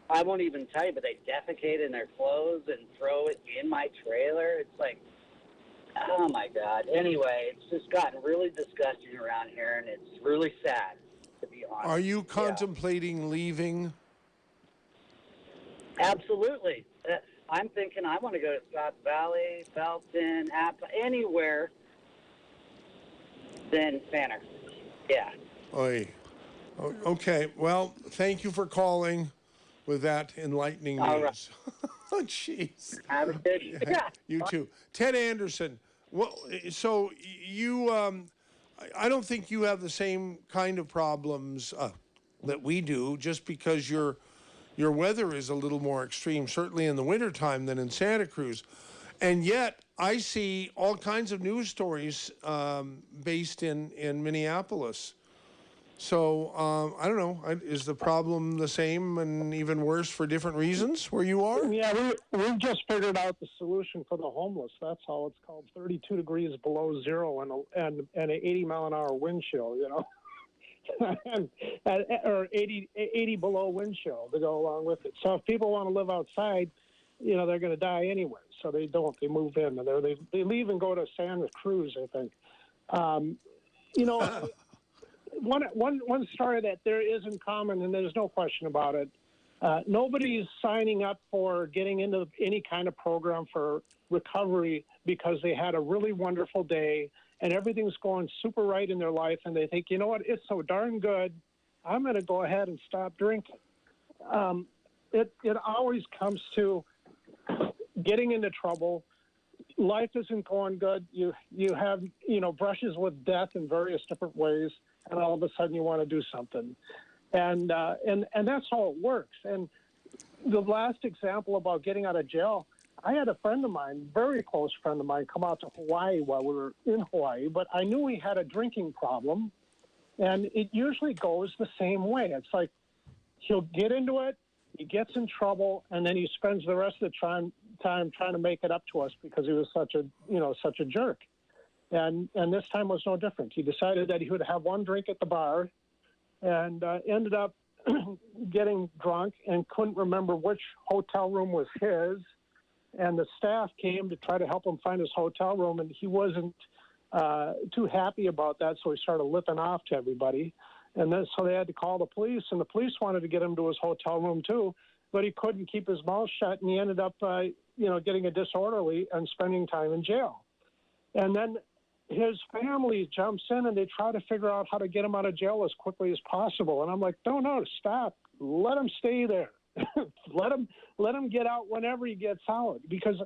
I won't even tell you, but they defecate in their clothes and throw it in my trailer. It's like, oh my God. Anyway, it's just gotten really disgusting around here, and it's really sad, to be honest. Are you contemplating leaving? Absolutely. I'm thinking I want to go to Scotts Valley, Belton, anywhere than Santa Cruz. Yeah. Oy. Okay. Well, thank you for calling with that enlightening news. All right. Oh, jeez. Have a good Yeah, you too. Ted Anderson. Well, so you, I don't think you have the same kind of problems that we do, just because your weather is a little more extreme, certainly in the wintertime, than in Santa Cruz. And yet, I see all kinds of news stories based in Minneapolis. So, I don't know, is the problem the same and even worse for different reasons where you are? Yeah, we've just figured out the solution for the homeless. That's how it's called 32 degrees below zero and an 80-mile-an-hour wind chill, or 80 below wind chill to go along with it. So if people want to live outside, they're going to die anyway. So they don't. They move in. They leave and go to Santa Cruz, I think. One story that there is in common, and there's no question about it, nobody's signing up for getting into any kind of program for recovery because they had a really wonderful day and everything's going super right in their life, and they think, you know what, it's so darn good, I'm going to go ahead and stop drinking. it always comes to getting into trouble. Life isn't going good. You have brushes with death in various different ways, and all of a sudden you want to do something, and that's how it works. And the last example about getting out of jail, I had a friend of mine, very close friend of mine, come out to Hawaii while we were in Hawaii, but I knew he had a drinking problem, and it usually goes the same way. It's like he'll get into it, he gets in trouble, and then he spends the rest of the time trying to make it up to us because he was such a jerk. And this time was no different. He decided that he would have one drink at the bar, and ended up getting drunk and couldn't remember which hotel room was his. And the staff came to try to help him find his hotel room, and he wasn't too happy about that, so he started lipping off to everybody. And then so they had to call the police, and the police wanted to get him to his hotel room too, but he couldn't keep his mouth shut, and he ended up, getting a disorderly and spending time in jail. And then his family jumps in, and they try to figure out how to get him out of jail as quickly as possible. And I'm like, no, stop. Let him stay there. let him get out whenever he gets out, because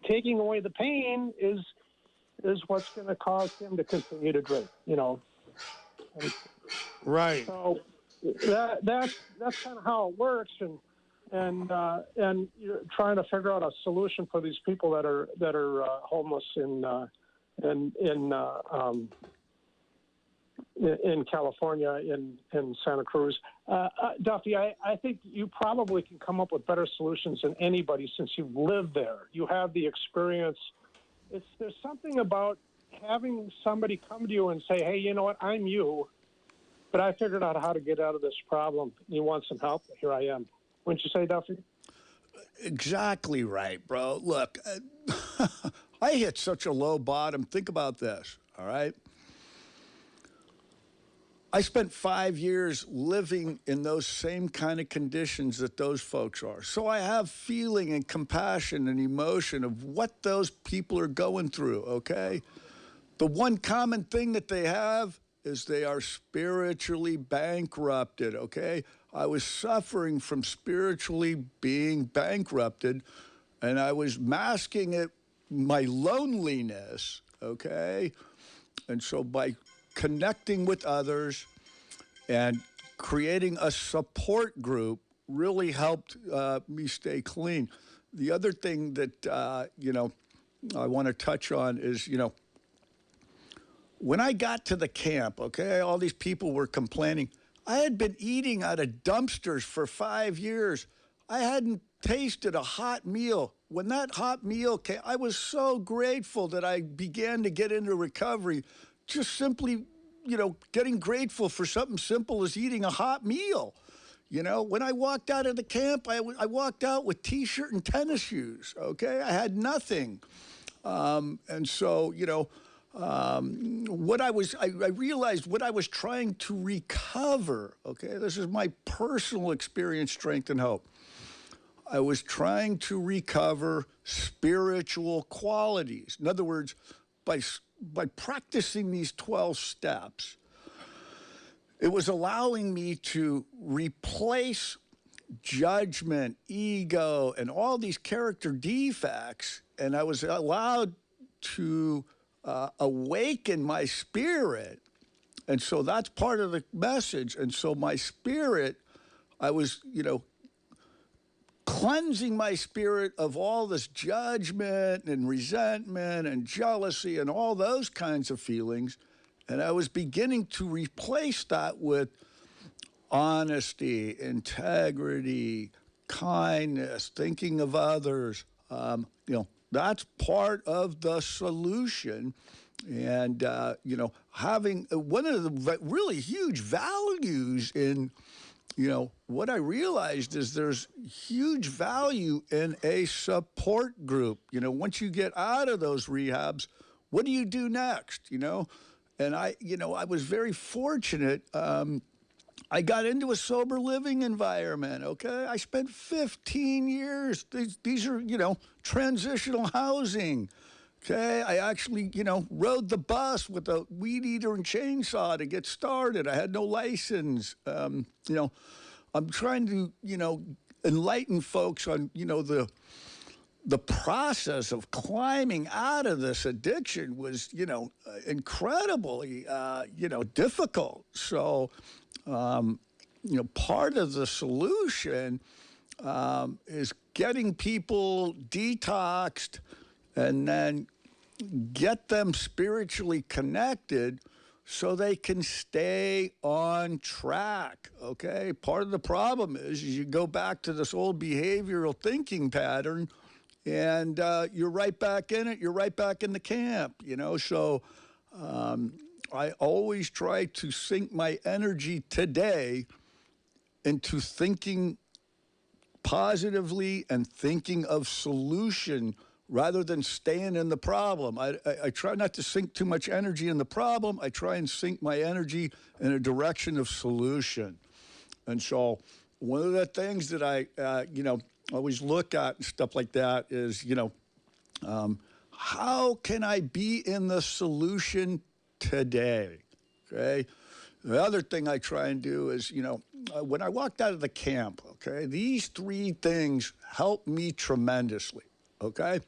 taking away the pain is what's going to cause him to continue to drink. Right. So that's kind of how it works, and you're trying to figure out a solution for these people that are homeless in California, in Santa Cruz. Duffy, I think you probably can come up with better solutions than anybody since you've lived there. You have the experience. There's something about having somebody come to you and say, hey, you know what, I'm you, but I figured out how to get out of this problem. You want some help? Here I am. Wouldn't you say, Duffy? Exactly right, bro. Look, I hit such a low bottom. Think about this, all right? I spent 5 years living in those same kind of conditions that those folks are. So I have feeling and compassion and emotion of what those people are going through, okay? The one common thing that they have is they are spiritually bankrupted, okay? I was suffering from spiritually being bankrupted, and I was masking it, my loneliness, okay? And so by connecting with others and creating a support group really helped me stay clean. The other thing that, I want to touch on is, when I got to the camp, okay, all these people were complaining. I had been eating out of dumpsters for 5 years. I hadn't tasted a hot meal. When that hot meal came, I was so grateful that I began to get into recovery, just simply, getting grateful for something simple as eating a hot meal. When I walked out of the camp, I walked out with T-shirt and tennis shoes, okay? I had nothing. And so, I realized what I was trying to recover, okay? This is my personal experience, strength, and hope. I was trying to recover spiritual qualities. In other words, by practicing these 12 steps, it was allowing me to replace judgment, ego, and all these character defects, and I was allowed to awaken my spirit. And so that's part of the message. And so my spirit, I was, cleansing my spirit of all this judgment and resentment and jealousy and all those kinds of feelings. And I was beginning to replace that with honesty, integrity, kindness, thinking of others. That's part of the solution. And, having one of the really huge values in, what I realized is there's huge value in a support group. Once you get out of those rehabs, what do you do next, And I was very fortunate. I got into a sober living environment, okay? I spent 15 years. These are, transitional housing, okay? I actually, rode the bus with a weed eater and chainsaw to get started. I had no license. I'm trying to, enlighten folks on, the process of climbing out of this addiction was, incredibly, difficult. So, part of the solution is getting people detoxed and then get them spiritually connected so they can stay on track, okay? Part of the problem is you go back to this old behavioral thinking pattern and you're right back in it, you're right back in the camp, So I always try to sink my energy today into thinking positively and thinking of solution rather than staying in the problem. I try not to sink too much energy in the problem. I try and sink my energy in a direction of solution. And so one of the things that I, always look at and stuff like that is, how can I be in the solution today? Okay. The other thing I try and do is, when I walked out of the camp, okay, these 3 things helped me tremendously, okay?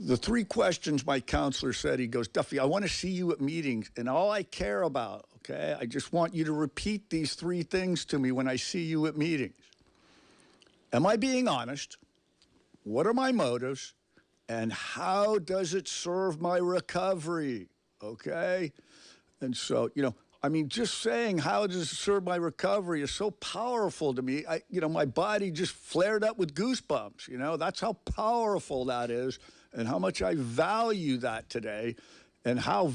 The 3 questions my counselor said, he goes, Duffy, I want to see you at meetings, and all I care about, okay, I just want you to repeat these 3 things to me when I see you at meetings. Am I being honest? What are my motives? And how does it serve my recovery, okay? And so, just saying how does it serve my recovery is so powerful to me. My body just flared up with goosebumps. That's how powerful that is, and how much I value that today, and how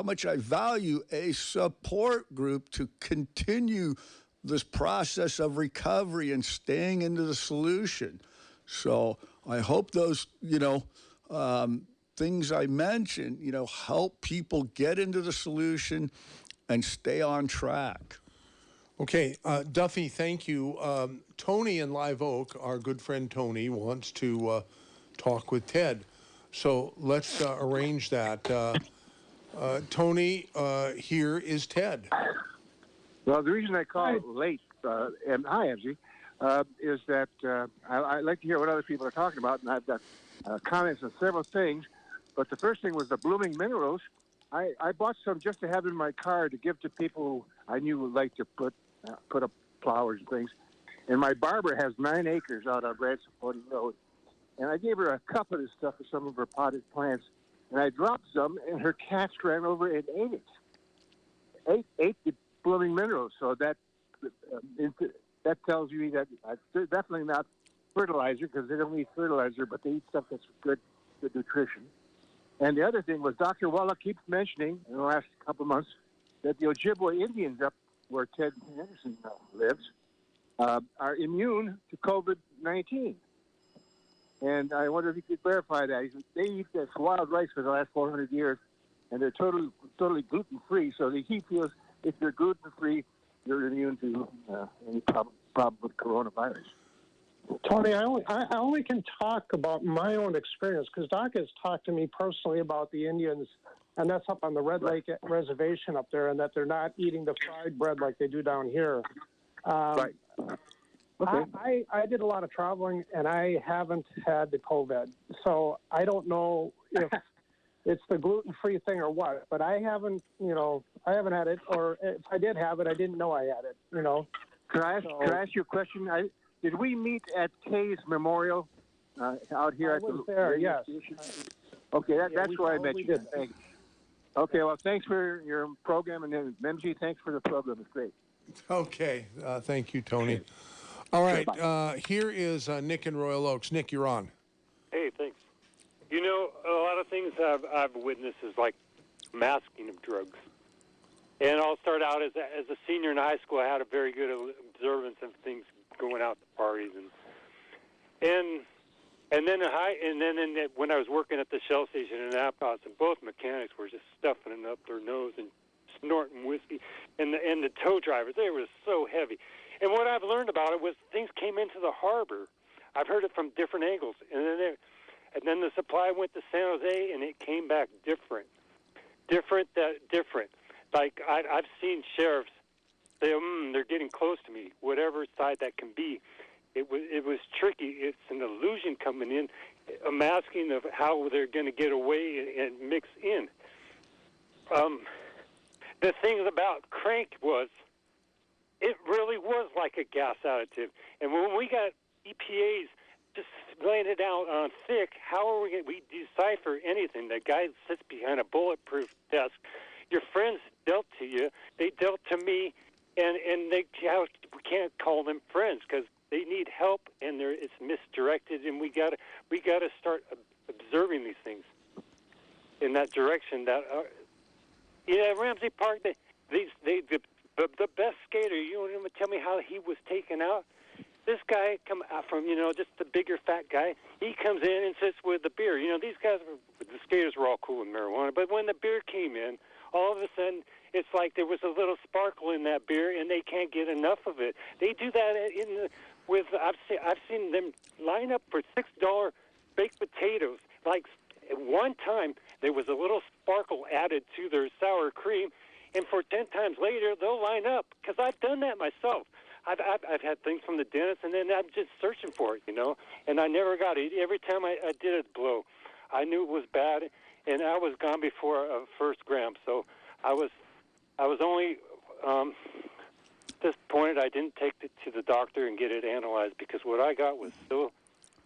much I value a support group to continue this process of recovery and staying into the solution. So I hope those, things I mentioned, help people get into the solution and stay on track. Okay, Duffy, thank you. Tony in Live Oak, our good friend Tony, wants to talk with Ted. So let's arrange that. Tony, here is Ted. Well, the reason I call late, and hi, MZ, is that I like to hear what other people are talking about, and I've got comments on several things. But the first thing was the blooming minerals. I bought some just to have in my car to give to people who I knew would like to put up flowers and things. And my barber has 9 acres out on Branson 40 Road. And I gave her a cup of this stuff for some of her potted plants. And I dropped some, and her cats ran over and ate it. Ate the blooming minerals. So that tells you that they're definitely not fertilizer, because they don't eat fertilizer, but they eat stuff that's good nutrition. And the other thing was Dr. Wallach keeps mentioning in the last couple of months that the Ojibwe Indians up where Ted Henderson lives are immune to COVID-19. And I wonder if you could verify that. They eat this wild rice for the last 400 years, and they're totally gluten-free. So he feels if you're gluten-free, you're immune to any problem with coronavirus. Tony, I only can talk about my own experience, because Doc has talked to me personally about the Indians, and that's up on the Red Lake Reservation up there, and that they're not eating the fried bread like they do down here. Right. Okay. I did a lot of traveling, and I haven't had the COVID, so I don't know if it's the gluten-free thing or what, but I haven't had it, or if I did have it, I didn't know I had it, Can I ask you a question? Did we meet at Kay's Memorial out here I at was the there, radio yes. station? Okay, that's where I met you. did. Thanks. Okay, well, thanks for your program, and then MG, thanks for the program. It's great. Okay, thank you, Tony. All right, here is Nick in Royal Oaks. Nick, you're on. Hey, thanks. A lot of things I've witnessed is like masking of drugs. And I'll start out as a senior in high school. I had a very good observance of things going out to parties, and then when I was working at the Shell station in Aptos, and both mechanics were just stuffing it up their nose and snorting whiskey, and the tow drivers, they were so heavy. And what I've learned about it was things came into the harbor. I've heard it from different angles, and then the supply went to San Jose, and it came back different. Like I've seen sheriffs say, they're getting close to me, whatever side that can be. It was tricky. It's an illusion coming in, a masking of how they're going to get away and mix in. The thing about crank was, it really was like a gas additive. And when we got EPAs just laying it out on thick, how are we decipher anything? The guy sits behind a bulletproof desk. Your friends dealt to you. They dealt to me, and we can't call them friends because they need help, and it's misdirected. And we gotta start observing these things in that direction. That Ramsey Park. The best skater. You don't even tell me how he was taken out. This guy come out from, just the bigger fat guy. He comes in and sits with the beer. These guys, the skaters were all cool with marijuana. But when the beer came in, all of a sudden, it's like there was a little sparkle in that beer, and they can't get enough of it. They do that I've seen them line up for $6 baked potatoes. Like one time, there was a little sparkle added to their sour cream, and for 10 times later, they'll line up because I've done that myself. I've had things from the dentist, and then I'm just searching for it, and I never got it. Every time I did it blow, I knew it was bad, and I was gone before a first gram. So I was only disappointed I didn't take it to the doctor and get it analyzed, because what I got was so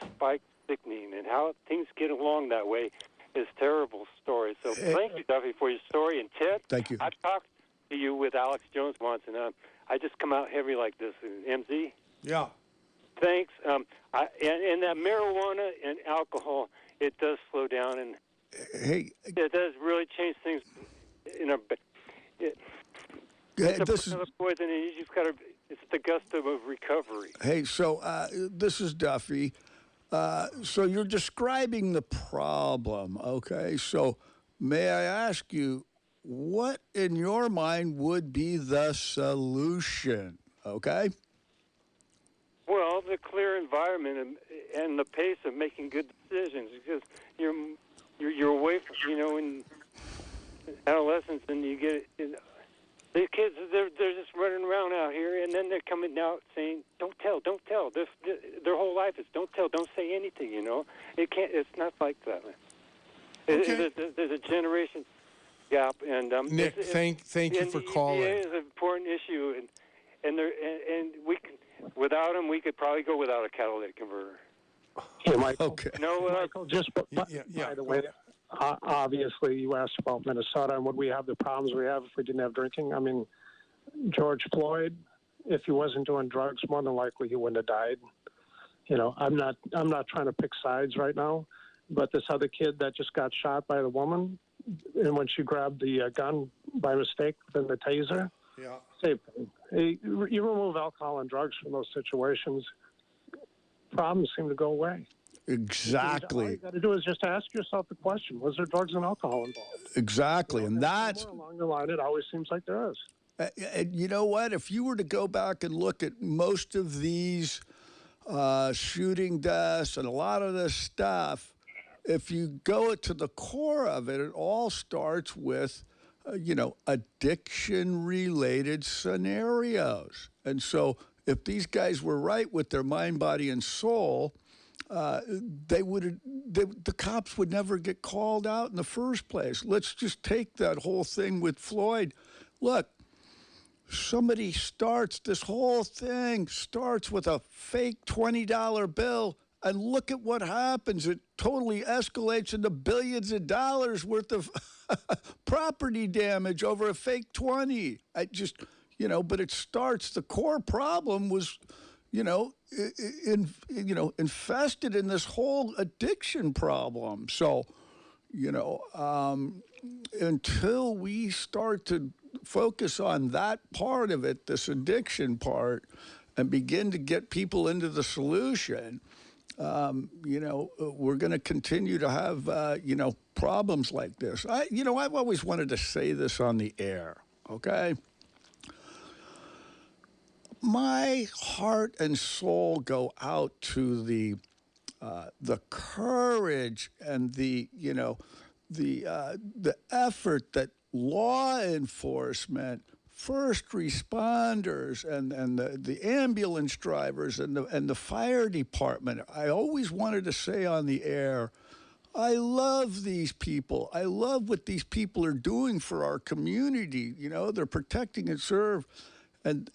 spike sickening, and how things get along that way is terrible story. So thank you, Duffy, for your story. And Ted, thank you. I've talked to you with Alex Jones once, and I just come out heavy like this. MZ? Yeah. Thanks. And that marijuana and alcohol, it does slow down, and it does really change things. It's a poison, and you just it's the gusto of recovery. Hey, so this is Duffy. So you're describing the problem, okay? So may I ask you, what in your mind would be the solution, okay? Well, the clear environment and the pace of making good decisions, because you're away from, in adolescence, and you get the kids, they're just running around out here, and then they're coming out saying, don't tell. Their whole life is don't tell, don't say anything, It's not like that. Okay. There's a generation gap, and Nick, thank you for calling. It is an important issue, and we can, without them, we could probably go without a catalytic converter. Hey, Michael. Okay. Michael, just by the way, obviously you asked about Minnesota and would we have the problems we have if we didn't have drinking. I mean, George Floyd, if he wasn't doing drugs, more than likely he wouldn't have died. I'm not trying to pick sides right now, but this other kid that just got shot by the woman, and when she grabbed the gun by mistake, then the taser. Yeah. Same thing. You remove alcohol and drugs from those situations, problems seem to go away. Exactly. All you got to do is just ask yourself the question: was there drugs and alcohol involved? Exactly, and that's along the line. It always seems like there is. And you know what? If you were to go back and look at most of these shooting deaths and a lot of this stuff, if you go to the core of it, it all starts with, addiction-related scenarios. And so if these guys were right with their mind, body, and soul, the cops would never get called out in the first place. Let's just take that whole thing with Floyd. Look, this whole thing starts with a fake $20 bill, and look at what happens. It totally escalates into billions of dollars worth of property damage over a fake 20. But it starts, the core problem was, infested in this whole addiction problem. So, until we start to focus on that part of it, this addiction part, and begin to get people into the solution, we're going to continue to have, problems like this. I've always wanted to say this on the air, okay? My heart and soul go out to the courage and the effort that law enforcement first responders and the ambulance drivers and the fire department. I always wanted to say on the air, I love these people. I love what these people are doing for our community. You know, they're protecting and serve, and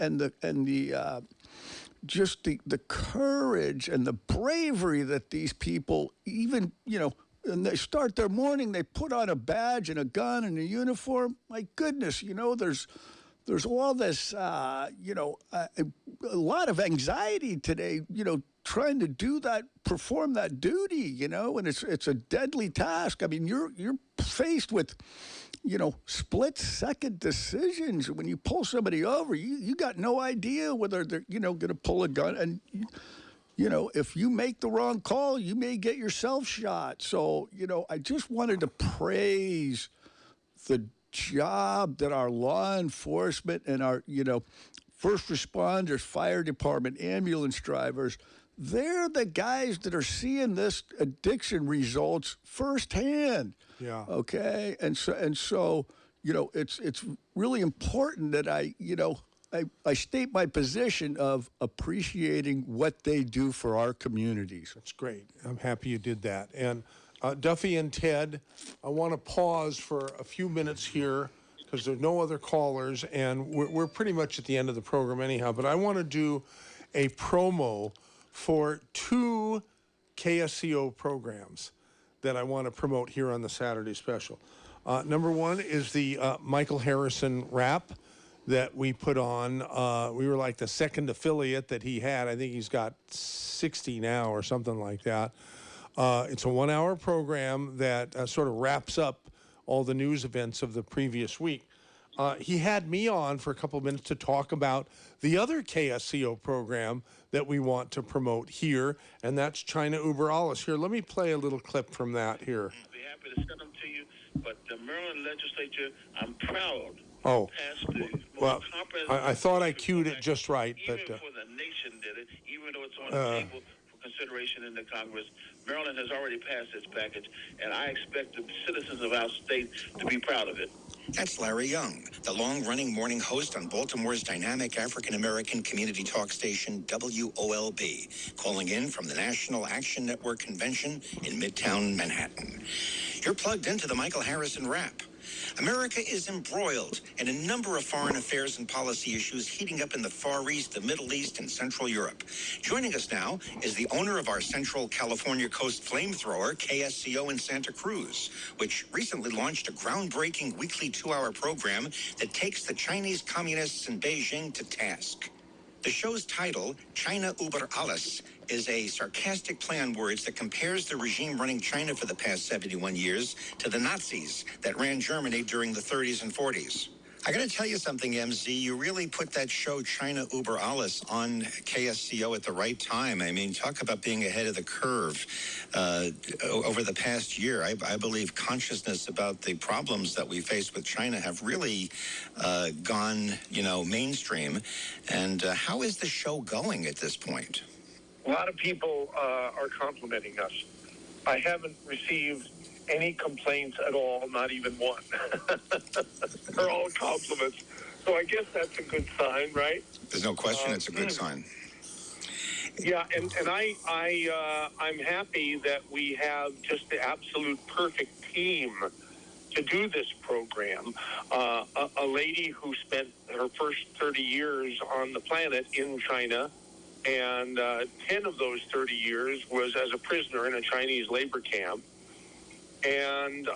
just the courage and the bravery that these people, even, you know, and they start their morning, they put on a badge and a gun and a uniform. My goodness, you know, there's all this, you know, a lot of anxiety today, you know, trying to do that, perform that duty, you know, and it's a deadly task. I mean, you're faced with, you know, split-second decisions. When you pull somebody over, you got no idea whether they're, you know, going to pull a gun. And, you know, if you make the wrong call, you may get yourself shot. So, you know, I just wanted to praise the job that our law enforcement and our, you know, first responders, fire department, ambulance drivers, they're the guys that are seeing this addiction results firsthand. Yeah. Okay. And so, you know, it's really important that I state my position of appreciating what they do for our communities. That's great. I'm happy you did that. And Duffy and Ted, I want to pause for a few minutes here because there's no other callers, and we're pretty much at the end of the program anyhow, but I want to do a promo for 2 KSCO programs that I want to promote here on the Saturday special. Number one is the Michael Harrison rap that we put on. We were like the second affiliate that he had. I think he's got 60 now or something like that. It's a 1-hour program that sort of wraps up all the news events of the previous week. He had me on for a couple of minutes to talk about the other KSCO program that we want to promote here, and that's China Uber Alles. Here, let me play a little clip from that here. Be happy to send them to you, but the Maryland legislature, I'm proud. Oh, passed the well, comprehensive I thought I cued it just right, even but before the nation did it, even though it's on the table for consideration in the Congress. Maryland has already passed its package, and I expect the citizens of our state to be proud of it. That's Larry Young, the long-running morning host on Baltimore's dynamic African-American community talk station, WOLB, calling in from the National Action Network Convention in Midtown Manhattan. You're plugged into the Michael Harrison Rap. America is embroiled in a number of foreign affairs and policy issues heating up in the Far East, the Middle East, and Central Europe. Joining us now is the owner of our Central California Coast flamethrower, KSCO in Santa Cruz, which recently launched a groundbreaking weekly 2-hour program that takes the Chinese communists in Beijing to task. The show's title, China Uber Alles, is a sarcastic play on words that compares the regime running China for the past 71 years to the Nazis that ran Germany during the 30s and 40s. I got to tell you something, MZ. You really put that show, China Uber Alles, on KSCO at the right time. I mean, talk about being ahead of the curve over the past year. I believe consciousness about the problems that we face with China have really gone, you know, mainstream. And how is the show going at this point? A lot of people are complimenting us. I haven't received any complaints at all, not even one. They're all compliments. So I guess that's a good sign, right? There's no question it's a good sign. Yeah, and I'm happy that we have just the absolute perfect team to do this program. A lady who spent her first 30 years on the planet in China, and 10 of those 30 years was as a prisoner in a Chinese labor camp. And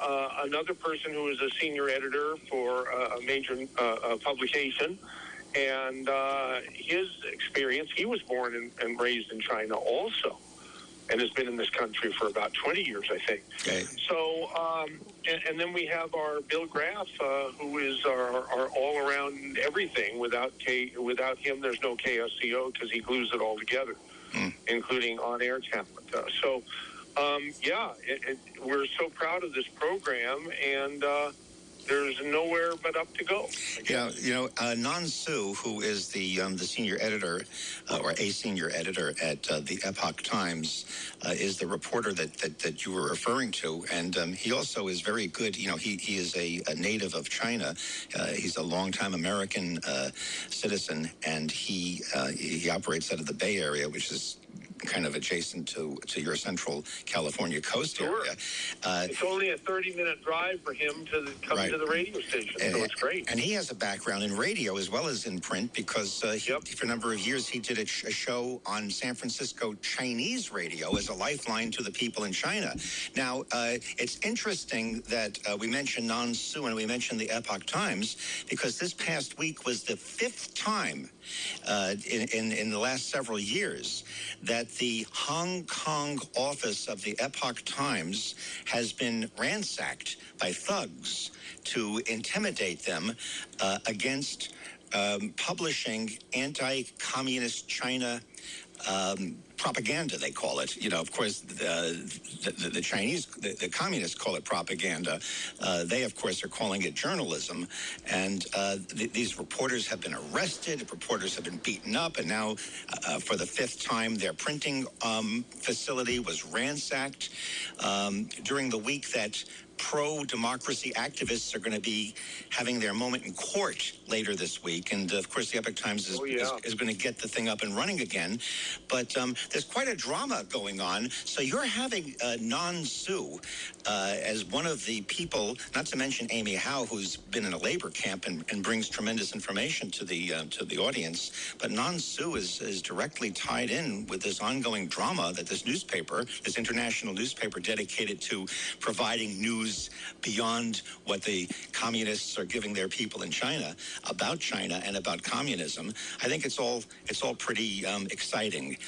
another person who is a senior editor for a major publication. And his experience, he was born and raised in China also, and has been in this country for about 20 years, I think. Okay. So, and then we have our Bill Graff, who is our all-around everything. Without him, there's no KSCO because he glues it all together, including on-air talent. We're so proud of this program, and there's nowhere but up to go. Nan Su, who is the senior editor, or a senior editor at the Epoch Times, is the reporter that you were referring to, and he also is very good. He is a native of China. He's a longtime American citizen, and he operates out of the Bay Area, which is kind of adjacent to your Central California coast area. It's only a 30-minute drive for him to come to the radio station, so it's great. And he has a background in radio as well as in print because for a number of years he did a show on San Francisco Chinese radio as a lifeline to the people in China. Now, it's interesting that we mentioned Nan Su and we mentioned the Epoch Times because this past week was the 5th time in the last several years that the Hong Kong office of the Epoch Times has been ransacked by thugs to intimidate them against publishing anti-communist China propaganda, they call it. Of course, the Chinese, the communists call it propaganda. They, of course, are calling it journalism. And these reporters have been arrested. Reporters have been beaten up. And now, for the 5th time, their printing facility was ransacked. During the week that pro-democracy activists are going to be having their moment in court later this week. And, of course, the Epoch Times is going to get the thing up and running again. But there's quite a drama going on. So you're having Nan Su as one of the people, not to mention Amy Howe, who's been in a labor camp and brings tremendous information to the audience. But Nan Su is directly tied in with this ongoing drama that this newspaper, this international newspaper dedicated to providing news beyond what the communists are giving their people in China about China and about communism. I think it's all pretty exciting.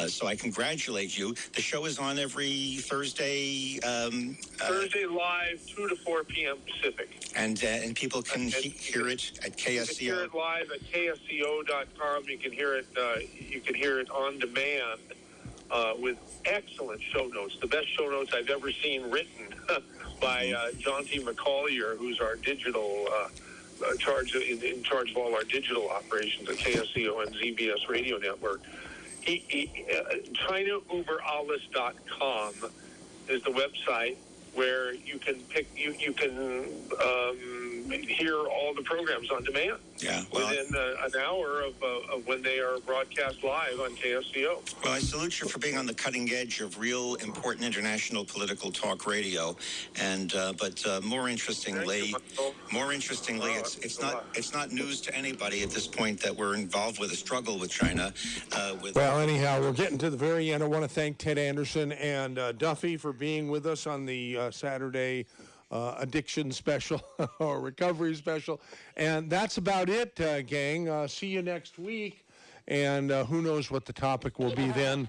So I congratulate you. The show is on every Thursday. Thursday live, 2 to 4 p.m. Pacific. And people can hear it at KSCO. You can hear it live at KSCO.com. You can hear it on demand with excellent show notes. The best show notes I've ever seen written by John T. McCollier, who's our digital in charge of all our digital operations at KSCO and ZBS Radio Network. ChinaUberAllis.com is the website where you can hear all the programs on demand. Within an hour of when they are broadcast live on KSCO. Well, I salute you for being on the cutting edge of real important international political talk radio, and but more interestingly, it's not news to anybody at this point that we're involved with a struggle with China. Well, anyhow, we're getting to the very end. I want to thank Ted Anderson and Duffy for being with us on the Saturday addiction special or recovery special. And that's about it, gang. See you next week. And who knows what the topic will be then.